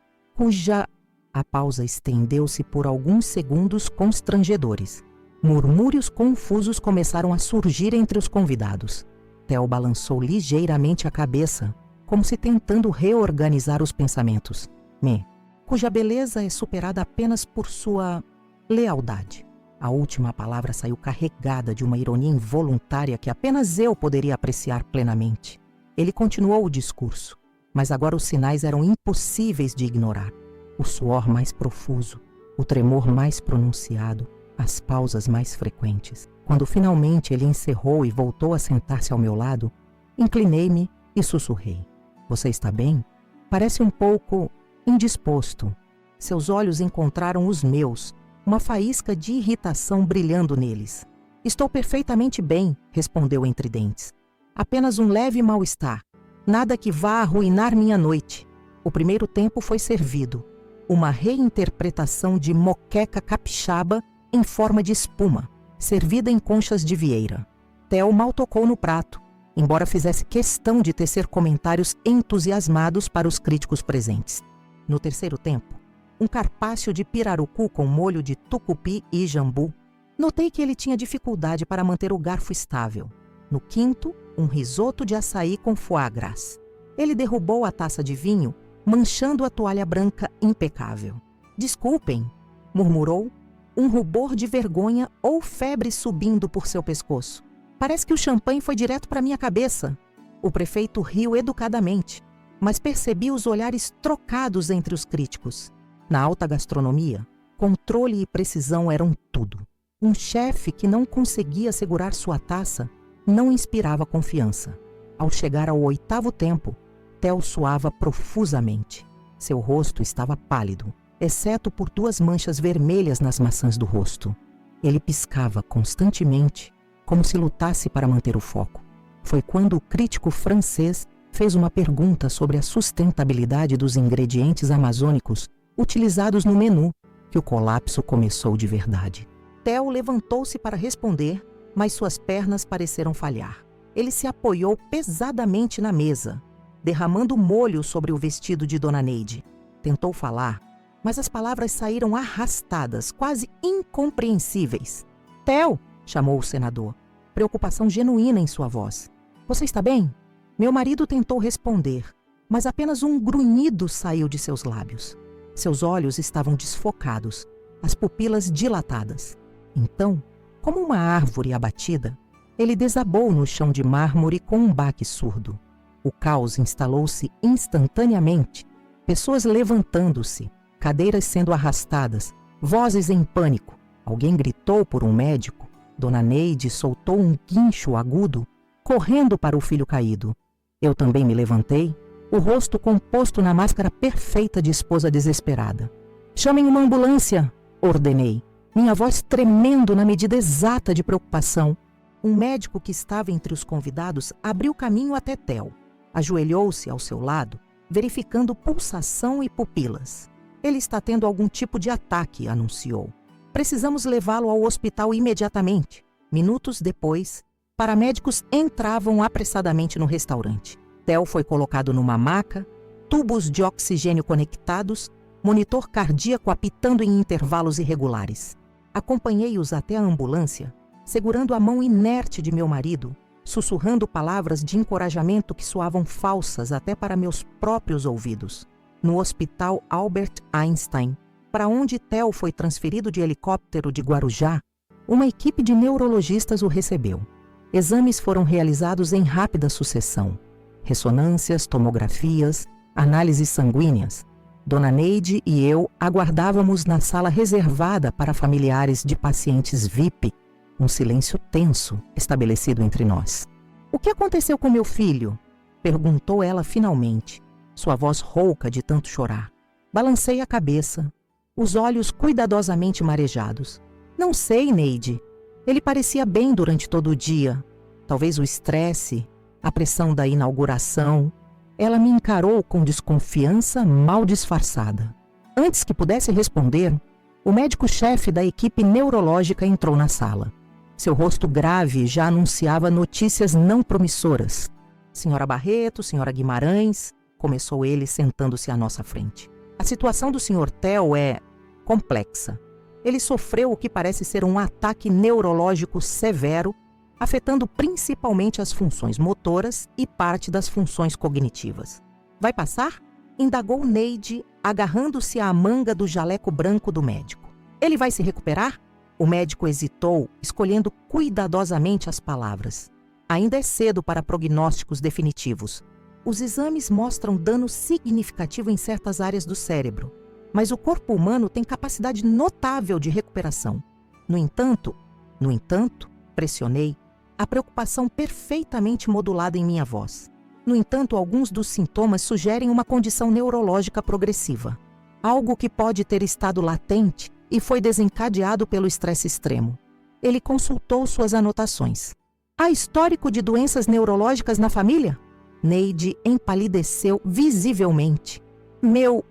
S1: A pausa estendeu-se por alguns segundos constrangedores. Murmúrios confusos começaram a surgir entre os convidados. Theo balançou ligeiramente a cabeça, como se tentando reorganizar os pensamentos. Cuja beleza é superada apenas por sua lealdade. A última palavra saiu carregada de uma ironia involuntária que apenas eu poderia apreciar plenamente. Ele continuou o discurso, mas agora os sinais eram impossíveis de ignorar. O suor mais profuso, o tremor mais pronunciado, as pausas mais frequentes. Quando finalmente ele encerrou e voltou a sentar-se ao meu lado, inclinei-me e sussurrei. Você está bem? Parece um pouco indisposto. Seus olhos encontraram os meus, uma faísca de irritação brilhando neles. Estou perfeitamente bem, respondeu entre dentes. Apenas um leve mal-estar. Nada que vá arruinar minha noite. O primeiro tempo foi servido. Uma reinterpretação de moqueca capixaba em forma de espuma, servida em conchas de vieira. Theo mal tocou no prato, embora fizesse questão de tecer comentários entusiasmados para os críticos presentes. No terceiro tempo, um carpaccio de pirarucu com molho de tucupi e jambu. Notei que ele tinha dificuldade para manter o garfo estável. No quinto, um risoto de açaí com foie gras. Ele derrubou a taça de vinho, manchando a toalha branca impecável. Desculpem, murmurou, um rubor de vergonha ou febre subindo por seu pescoço. Parece que o champanhe foi direto para minha cabeça. O prefeito riu educadamente, mas percebi os olhares trocados entre os críticos. Na alta gastronomia, controle e precisão eram tudo. Um chefe que não conseguia segurar sua taça não inspirava confiança. Ao chegar ao 8º tempo, Theo suava profusamente. Seu rosto estava pálido, exceto por 2 manchas vermelhas nas maçãs do rosto. Ele piscava constantemente, como se lutasse para manter o foco. Foi quando o crítico francês fez uma pergunta sobre a sustentabilidade dos ingredientes amazônicos utilizados no menu que o colapso começou de verdade. Theo levantou-se para responder, mas suas pernas pareceram falhar. Ele se apoiou pesadamente na mesa, derramando molho sobre o vestido de Dona Neide. Tentou falar, mas as palavras saíram arrastadas, quase incompreensíveis. Theo, chamou o senador, preocupação genuína em sua voz. Você está bem? Meu marido tentou responder, mas apenas um grunhido saiu de seus lábios. Seus olhos estavam desfocados, as pupilas dilatadas. Então, como uma árvore abatida, ele desabou no chão de mármore com um baque surdo. O caos instalou-se instantaneamente, pessoas levantando-se, cadeiras sendo arrastadas, vozes em pânico. Alguém gritou por um médico. Dona Neide soltou um guincho agudo, correndo para o filho caído. Eu também me levantei, o rosto composto na máscara perfeita de esposa desesperada. Chamem uma ambulância, ordenei, minha voz tremendo na medida exata de preocupação. Um médico que estava entre os convidados abriu caminho até Theo. Ajoelhou-se ao seu lado, verificando pulsação e pupilas. Ele está tendo algum tipo de ataque, anunciou. Precisamos levá-lo ao hospital imediatamente. Minutos depois, paramédicos entravam apressadamente no restaurante. Theo foi colocado numa maca, tubos de oxigênio conectados, monitor cardíaco apitando em intervalos irregulares. Acompanhei-os até a ambulância, segurando a mão inerte de meu marido, sussurrando palavras de encorajamento que soavam falsas até para meus próprios ouvidos. No Hospital Albert Einstein, para onde Theo foi transferido de helicóptero de Guarujá, uma equipe de neurologistas o recebeu. Exames foram realizados em rápida sucessão. Ressonâncias, tomografias, análises sanguíneas. Dona Neide e eu aguardávamos na sala reservada para familiares de pacientes VIP, um silêncio tenso estabelecido entre nós. O que aconteceu com meu filho? Perguntou ela finalmente, sua voz rouca de tanto chorar. Balancei a cabeça, os olhos cuidadosamente marejados. Não sei, Neide. Ele parecia bem durante todo o dia. Talvez o estresse, a pressão da inauguração. Ela me encarou com desconfiança mal disfarçada. Antes que pudesse responder, o médico-chefe da equipe neurológica entrou na sala. Seu rosto grave já anunciava notícias não promissoras. Senhora Barreto, senhora Guimarães, começou ele sentando-se à nossa frente. A situação do senhor Theo é complexa. Ele sofreu o que parece ser um ataque neurológico severo, afetando principalmente as funções motoras e parte das funções cognitivas. Vai passar? Indagou Neide, agarrando-se à manga do jaleco branco do médico. Ele vai se recuperar? O médico hesitou, escolhendo cuidadosamente as palavras. Ainda é cedo para prognósticos definitivos. Os exames mostram dano significativo em certas áreas do cérebro, mas o corpo humano tem capacidade notável de recuperação. No entanto, pressionei, a preocupação perfeitamente modulada em minha voz. No entanto, alguns dos sintomas sugerem uma condição neurológica progressiva, algo que pode ter estado latente e foi desencadeado pelo estresse extremo. Ele consultou suas anotações. Há histórico de doenças neurológicas na família? Neide empalideceu visivelmente. Meu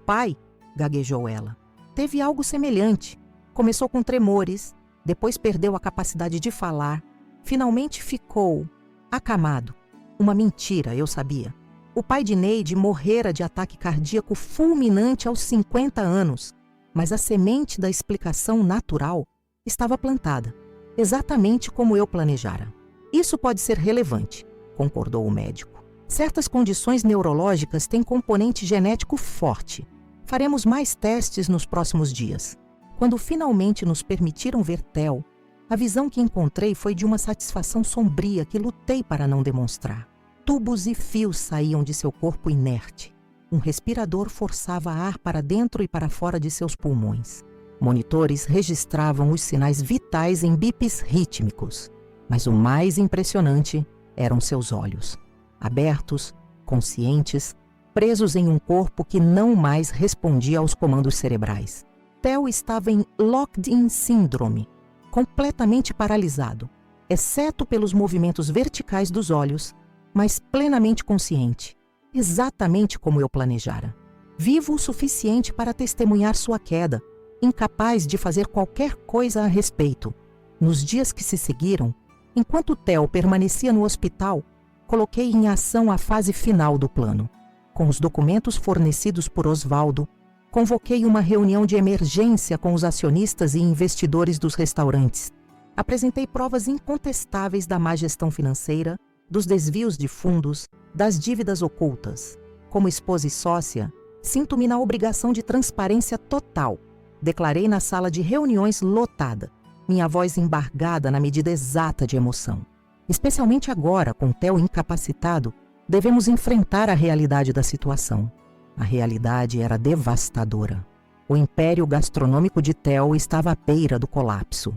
S1: pai, gaguejou ela, teve algo semelhante. Começou com tremores, depois perdeu a capacidade de falar, finalmente ficou acamado. Uma mentira, eu sabia. O pai de Neide morrera de ataque cardíaco fulminante aos 50 anos, mas a semente da explicação natural estava plantada, exatamente como eu planejara. Isso pode ser relevante, concordou o médico. Certas condições neurológicas têm componente genético forte. Faremos mais testes nos próximos dias. Quando finalmente nos permitiram ver Theo, a visão que encontrei foi de uma satisfação sombria que lutei para não demonstrar. Tubos e fios saíam de seu corpo inerte. Um respirador forçava ar para dentro e para fora de seus pulmões. Monitores registravam os sinais vitais em bips rítmicos. Mas o mais impressionante eram seus olhos. Abertos, conscientes, presos em um corpo que não mais respondia aos comandos cerebrais. Theo estava em locked-in síndrome, completamente paralisado, exceto pelos movimentos verticais dos olhos, mas plenamente consciente, exatamente como eu planejara. Vivo o suficiente para testemunhar sua queda, incapaz de fazer qualquer coisa a respeito. Nos dias que se seguiram, enquanto Theo permanecia no hospital, coloquei em ação a fase final do plano. Com os documentos fornecidos por Osvaldo, convoquei uma reunião de emergência com os acionistas e investidores dos restaurantes. Apresentei provas incontestáveis da má gestão financeira, dos desvios de fundos, das dívidas ocultas. Como esposa e sócia, sinto-me na obrigação de transparência total. Declarei na sala de reuniões lotada, minha voz embargada na medida exata de emoção. Especialmente agora, com Theo incapacitado, devemos enfrentar a realidade da situação. A realidade era devastadora. O império gastronômico de Theo estava à beira do colapso.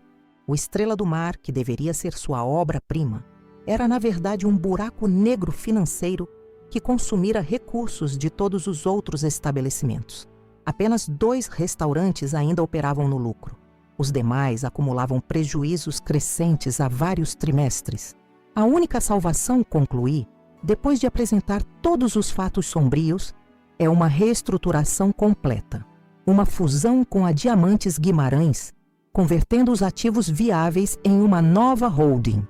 S1: O Estrela do Mar, que deveria ser sua obra-prima, era na verdade um buraco negro financeiro que consumira recursos de todos os outros estabelecimentos. Apenas 2 restaurantes ainda operavam no lucro. Os demais acumulavam prejuízos crescentes há vários trimestres. A única salvação, concluí, depois de apresentar todos os fatos sombrios, é uma reestruturação completa. Uma fusão com a Diamantes Guimarães, convertendo os ativos viáveis em uma nova holding.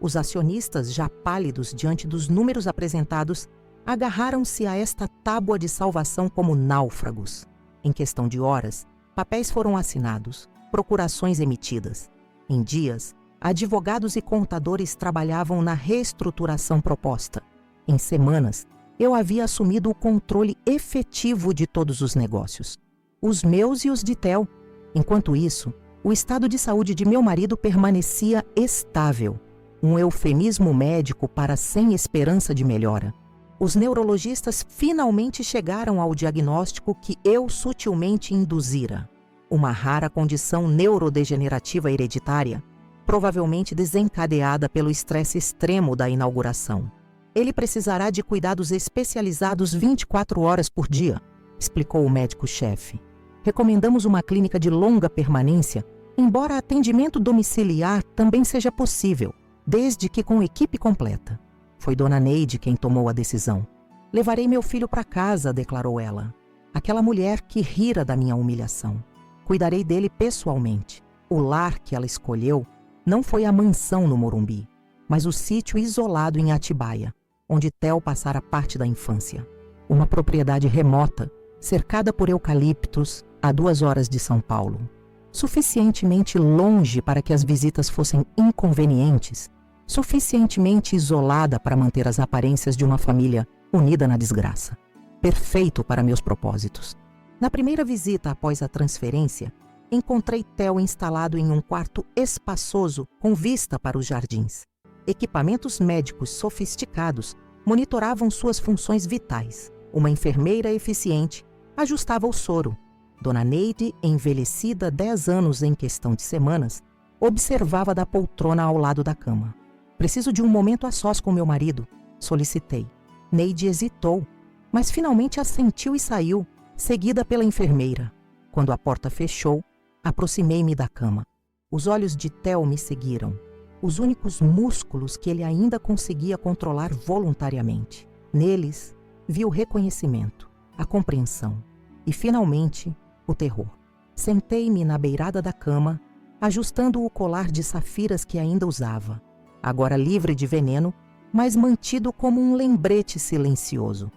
S1: Os acionistas, já pálidos diante dos números apresentados, agarraram-se a esta tábua de salvação como náufragos. Em questão de horas, papéis foram assinados, procurações emitidas. Em dias, advogados e contadores trabalhavam na reestruturação proposta. Em semanas, eu havia assumido o controle efetivo de todos os negócios, os meus e os de Theo. Enquanto isso, o estado de saúde de meu marido permanecia estável, um eufemismo médico para sem esperança de melhora. Os neurologistas finalmente chegaram ao diagnóstico que eu sutilmente induzira: uma rara condição neurodegenerativa hereditária, provavelmente desencadeada pelo estresse extremo da inauguração. Ele precisará de cuidados especializados 24 horas por dia, explicou o médico-chefe. Recomendamos uma clínica de longa permanência, embora atendimento domiciliar também seja possível, desde que com equipe completa. Foi Dona Neide quem tomou a decisão. Levarei meu filho para casa, declarou ela. Aquela mulher que rira da minha humilhação. Cuidarei dele pessoalmente. O lar que ela escolheu não foi a mansão no Morumbi, mas o sítio isolado em Atibaia, onde Theo passara parte da infância. Uma propriedade remota, cercada por eucaliptos, a 2 horas de São Paulo. Suficientemente longe para que as visitas fossem inconvenientes, suficientemente isolada para manter as aparências de uma família unida na desgraça. Perfeito para meus propósitos. Na primeira visita após a transferência, encontrei Theo instalado em um quarto espaçoso com vista para os jardins. Equipamentos médicos sofisticados monitoravam suas funções vitais. Uma enfermeira eficiente ajustava o soro. Dona Neide, envelhecida 10 anos em questão de semanas, observava da poltrona ao lado da cama. Preciso de um momento a sós com meu marido, solicitei. Neide hesitou, mas finalmente assentiu e saiu, seguida pela enfermeira. Quando a porta fechou, aproximei-me da cama. Os olhos de Theo me seguiram, os únicos músculos que ele ainda conseguia controlar voluntariamente. Neles, vi o reconhecimento, a compreensão e, finalmente, o terror. Sentei-me na beirada da cama, ajustando o colar de safiras que ainda usava, agora livre de veneno, mas mantido como um lembrete silencioso.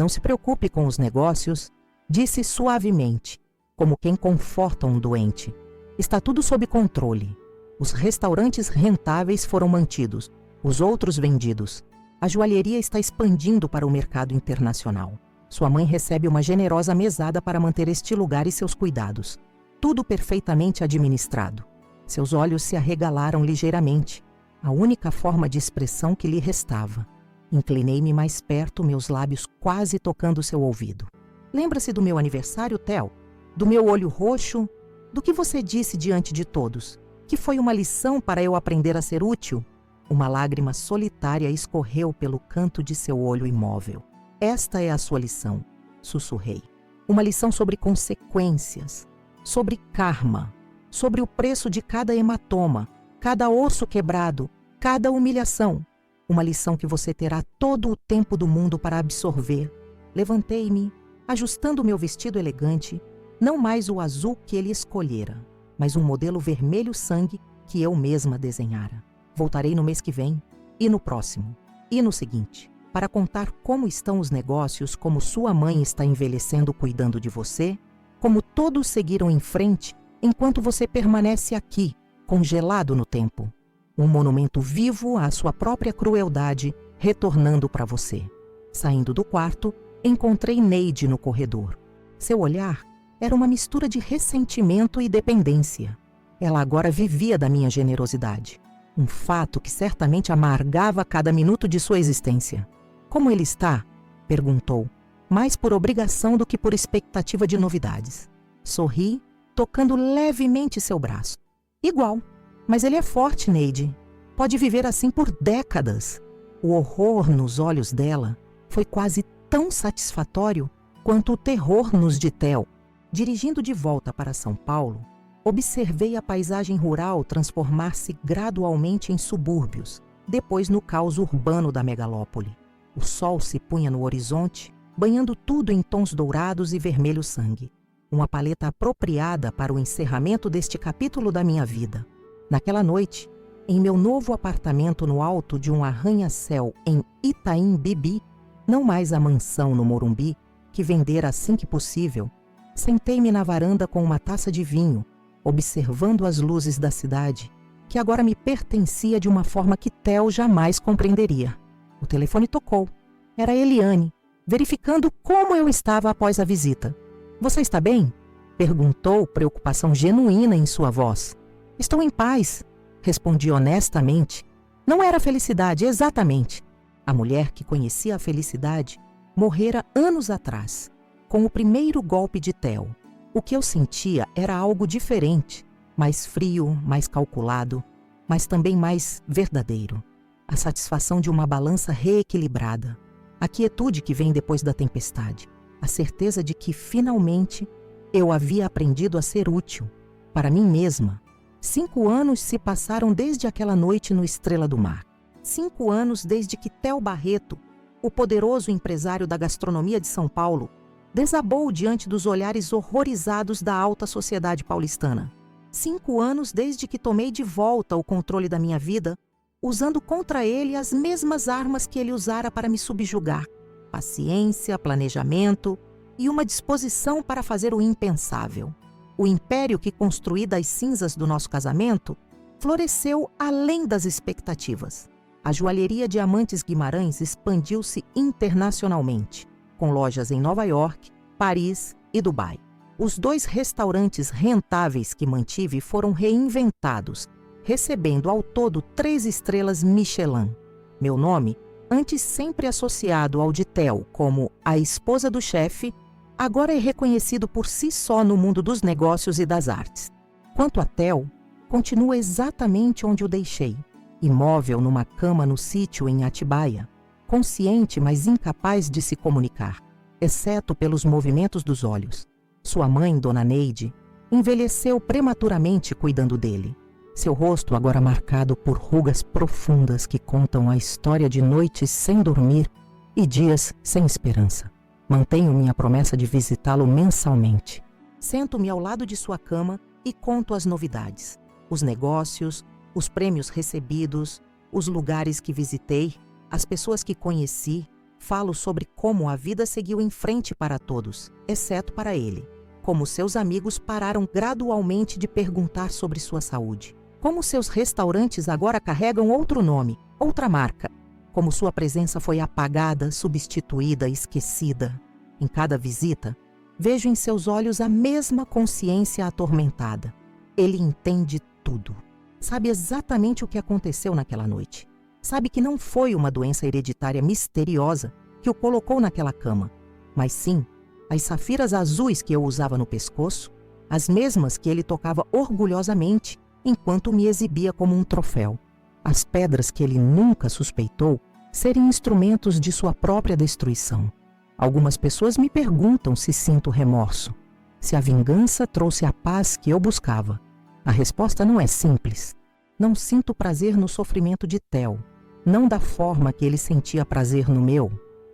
S1: Não se preocupe com os negócios, disse suavemente, como quem conforta um doente. Está tudo sob controle. Os restaurantes rentáveis foram mantidos, os outros vendidos. A joalheria está expandindo para o mercado internacional. Sua mãe recebe uma generosa mesada para manter este lugar e seus cuidados. Tudo perfeitamente administrado. Seus olhos se arregalaram ligeiramente, a única forma de expressão que lhe restava. Inclinei-me mais perto, meus lábios quase tocando seu ouvido. Lembra-se do meu aniversário, Theo? Do meu olho roxo? Do que você disse diante de todos? Que foi uma lição para eu aprender a ser útil? Uma lágrima solitária escorreu pelo canto de seu olho imóvel. Esta é a sua lição, sussurrei. Uma lição sobre consequências, sobre karma, sobre o preço de cada hematoma, cada osso quebrado, cada humilhação. Uma lição que você terá todo o tempo do mundo para absorver. Levantei-me, ajustando meu vestido elegante, não mais o azul que ele escolhera, mas um modelo vermelho sangue que eu mesma desenhara. Voltarei no mês que vem, e no próximo, e no seguinte, para contar como estão os negócios, como sua mãe está envelhecendo cuidando de você, como todos seguiram em frente enquanto você permanece aqui, congelado no tempo. Um monumento vivo à sua própria crueldade, retornando para você. Saindo do quarto, encontrei Neide no corredor. Seu olhar era uma mistura de ressentimento e dependência. Ela agora vivia da minha generosidade. Um fato que certamente amargava cada minuto de sua existência. Como ele está? Perguntou, mais por obrigação do que por expectativa de novidades. Sorri, tocando levemente seu braço. Igual. Mas ele é forte, Neide. Pode viver assim por décadas. O horror nos olhos dela foi quase tão satisfatório quanto o terror nos de Theo. Dirigindo de volta para São Paulo, observei a paisagem rural transformar-se gradualmente em subúrbios, depois no caos urbano da megalópole. O sol se punha no horizonte, banhando tudo em tons dourados e vermelho sangue. Uma paleta apropriada para o encerramento deste capítulo da minha vida. Naquela noite, em meu novo apartamento no alto de um arranha-céu em Itaim Bibi, não mais a mansão no Morumbi, que vendera assim que possível, sentei-me na varanda com uma taça de vinho, observando as luzes da cidade, que agora me pertencia de uma forma que Theo jamais compreenderia. O telefone tocou. Era Eliane, verificando como eu estava após a visita. Você está bem? Perguntou, preocupação genuína em sua voz. Estou em paz, respondi honestamente. Não era felicidade, exatamente. A mulher que conhecia a felicidade morrera anos atrás, com o primeiro golpe de Theo. O que eu sentia era algo diferente, mais frio, mais calculado, mas também mais verdadeiro. A satisfação de uma balança reequilibrada, a quietude que vem depois da tempestade, a certeza de que, finalmente, eu havia aprendido a ser útil, para mim mesma. 5 anos se passaram desde aquela noite no Estrela do Mar. 5 anos desde que Theo Barreto, o poderoso empresário da gastronomia de São Paulo, desabou diante dos olhares horrorizados da alta sociedade paulistana. 5 anos desde que tomei de volta o controle da minha vida, usando contra ele as mesmas armas que ele usara para me subjugar. Paciência, planejamento e uma disposição para fazer o impensável. O império que construí das cinzas do nosso casamento floresceu além das expectativas. A joalheria Diamantes Guimarães expandiu-se internacionalmente, com lojas em Nova York, Paris e Dubai. Os 2 restaurantes rentáveis que mantive foram reinventados, recebendo ao todo 3 estrelas Michelin. Meu nome, antes sempre associado ao de Theo como a esposa do chefe, agora é reconhecido por si só no mundo dos negócios e das artes. Quanto a Theo, continua exatamente onde o deixei, imóvel numa cama no sítio em Atibaia, consciente, mas incapaz de se comunicar, exceto pelos movimentos dos olhos. Sua mãe, Dona Neide, envelheceu prematuramente cuidando dele. Seu rosto agora marcado por rugas profundas que contam a história de noites sem dormir e dias sem esperança. Mantenho minha promessa de visitá-lo mensalmente. Sento-me ao lado de sua cama e conto as novidades, os negócios, os prêmios recebidos, os lugares que visitei, as pessoas que conheci, Falo sobre como a vida seguiu em frente para todos, exceto para ele. Como seus amigos pararam gradualmente de perguntar sobre sua saúde. Como seus restaurantes agora carregam outro nome, outra marca. Como sua presença foi apagada, substituída, esquecida. Em cada visita, vejo em seus olhos a mesma consciência atormentada. Ele entende tudo. Sabe exatamente o que aconteceu naquela noite. Sabe que não foi uma doença hereditária misteriosa que o colocou naquela cama, mas sim as safiras azuis que eu usava no pescoço, as mesmas que ele tocava orgulhosamente enquanto me exibia como um troféu. As pedras que ele nunca suspeitou serem instrumentos de sua própria destruição. Algumas pessoas me perguntam se sinto remorso, se a vingança trouxe a paz que eu buscava. A resposta não é simples. Não sinto prazer no sofrimento de Theo, não da forma que ele sentia prazer no meu.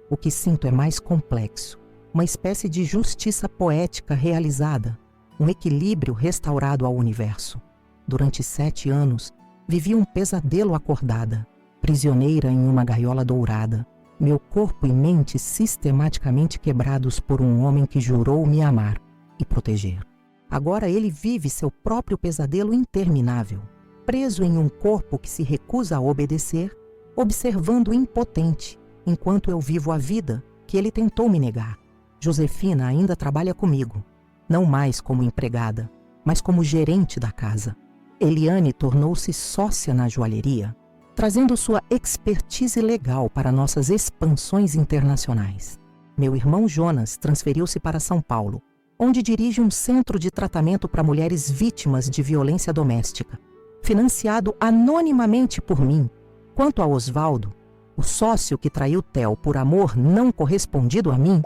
S1: O que sinto é mais complexo. Uma espécie de justiça poética realizada, um equilíbrio restaurado ao universo. Durante 7 anos, vivi um pesadelo acordada, prisioneira em uma gaiola dourada, meu corpo e mente sistematicamente quebrados por um homem que jurou me amar e proteger. Agora ele vive seu próprio pesadelo interminável, preso em um corpo que se recusa a obedecer, observando impotente, enquanto eu vivo a vida que ele tentou me negar. Josefina ainda trabalha comigo, não mais como empregada, mas como gerente da casa. Eliane tornou-se sócia na joalheria, trazendo sua expertise legal para nossas expansões internacionais. Meu irmão Jonas transferiu-se para São Paulo, onde dirige um centro de tratamento para mulheres vítimas de violência doméstica, financiado anonimamente por mim. Quanto a Osvaldo, o sócio que traiu Theo por amor não correspondido a mim,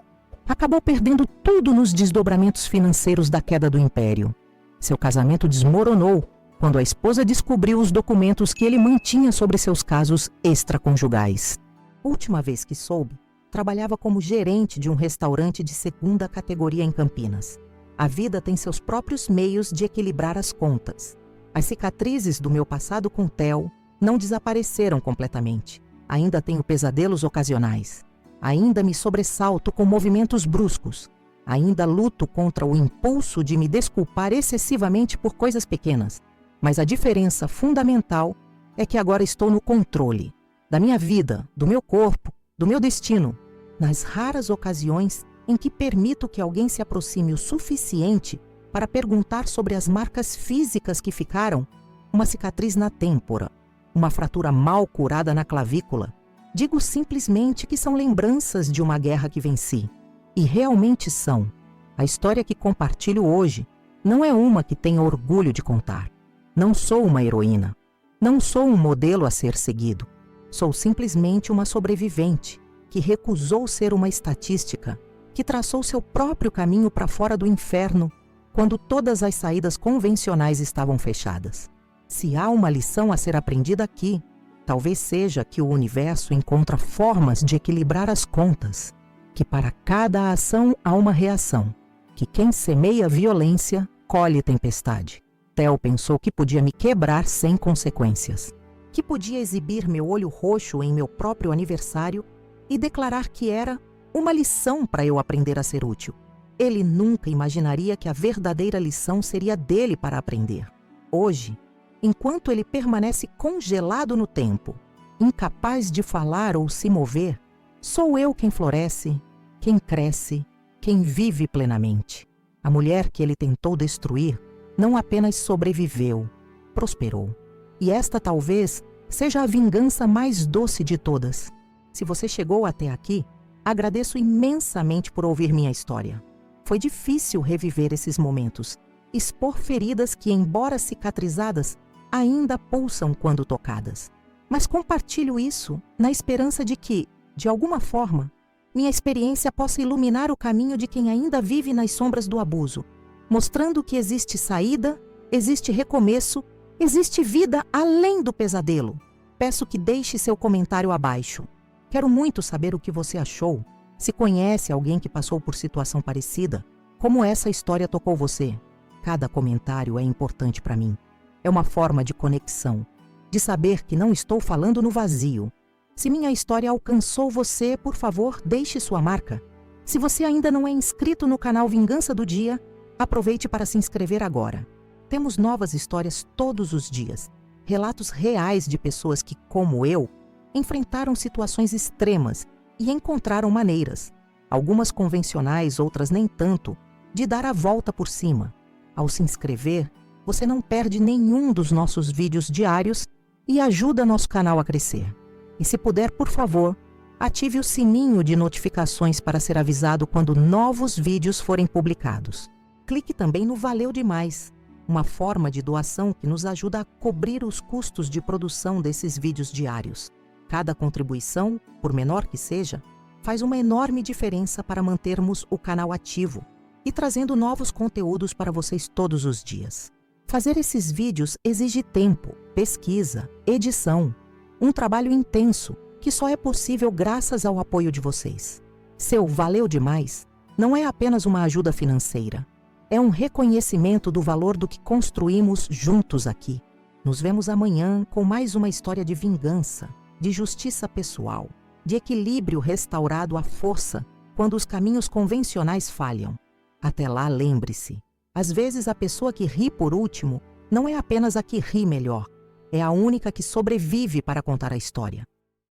S1: acabou perdendo tudo nos desdobramentos financeiros da queda do império. Seu casamento desmoronou quando a esposa descobriu os documentos que ele mantinha sobre seus casos extraconjugais. Última vez que soube, trabalhava como gerente de um restaurante de 2ª categoria em Campinas. A vida tem seus próprios meios de equilibrar as contas. As cicatrizes do meu passado com Theo não desapareceram completamente. Ainda tenho pesadelos ocasionais. Ainda me sobressalto com movimentos bruscos. Ainda luto contra o impulso de me desculpar excessivamente por coisas pequenas. Mas a diferença fundamental é que agora estou no controle da minha vida, do meu corpo, do meu destino. Nas raras ocasiões em que permito que alguém se aproxime o suficiente para perguntar sobre as marcas físicas que ficaram, uma cicatriz na têmpora, uma fratura mal curada na clavícula, digo simplesmente que são lembranças de uma guerra que venci. E realmente são. A história que compartilho hoje não é uma que tenha orgulho de contar. Não sou uma heroína. Não sou um modelo a ser seguido. Sou simplesmente uma sobrevivente que recusou ser uma estatística, que traçou seu próprio caminho para fora do inferno quando todas as saídas convencionais estavam fechadas. Se há uma lição a ser aprendida aqui, talvez seja que o universo encontra formas de equilibrar as contas, que para cada ação há uma reação, que quem semeia violência colhe tempestade. Theo pensou que podia me quebrar sem consequências, que podia exibir meu olho roxo em meu próprio aniversário e declarar que era uma lição para eu aprender a ser útil. Ele nunca imaginaria que a verdadeira lição seria dele para aprender. Hoje, enquanto ele permanece congelado no tempo, incapaz de falar ou se mover, sou eu quem floresce, quem cresce, quem vive plenamente. A mulher que ele tentou destruir não apenas sobreviveu, prosperou. E esta talvez seja a vingança mais doce de todas. Se você chegou até aqui, agradeço imensamente por ouvir minha história. Foi difícil reviver esses momentos, expor feridas que, embora cicatrizadas, ainda pulsam quando tocadas. Mas compartilho isso na esperança de que, de alguma forma, minha experiência possa iluminar o caminho de quem ainda vive nas sombras do abuso, mostrando que existe saída, existe recomeço, existe vida além do pesadelo. Peço que deixe seu comentário abaixo. Quero muito saber o que você achou, se conhece alguém que passou por situação parecida, como essa história tocou você. Cada comentário é importante para mim. É uma forma de conexão, de saber que não estou falando no vazio. Se minha história alcançou você, por favor, deixe sua marca. Se você ainda não é inscrito no canal Vingança do Dia, aproveite para se inscrever agora. Temos novas histórias todos os dias, relatos reais de pessoas que, como eu, enfrentaram situações extremas e encontraram maneiras, algumas convencionais, outras nem tanto, de dar a volta por cima. Ao se inscrever, você não perde nenhum dos nossos vídeos diários e ajuda nosso canal a crescer. E se puder, por favor, ative o sininho de notificações para ser avisado quando novos vídeos forem publicados. Clique também no Valeu Demais, uma forma de doação que nos ajuda a cobrir os custos de produção desses vídeos diários. Cada contribuição, por menor que seja, faz uma enorme diferença para mantermos o canal ativo e trazendo novos conteúdos para vocês todos os dias. Fazer esses vídeos exige tempo, pesquisa, edição, um trabalho intenso que só é possível graças ao apoio de vocês. Seu Valeu Demais não é apenas uma ajuda financeira, é um reconhecimento do valor do que construímos juntos aqui. Nos vemos amanhã com mais uma história de vingança, de justiça pessoal, de equilíbrio restaurado à força quando os caminhos convencionais falham. Até lá, lembre-se, às vezes a pessoa que ri por último não é apenas a que ri melhor, é a única que sobrevive para contar a história.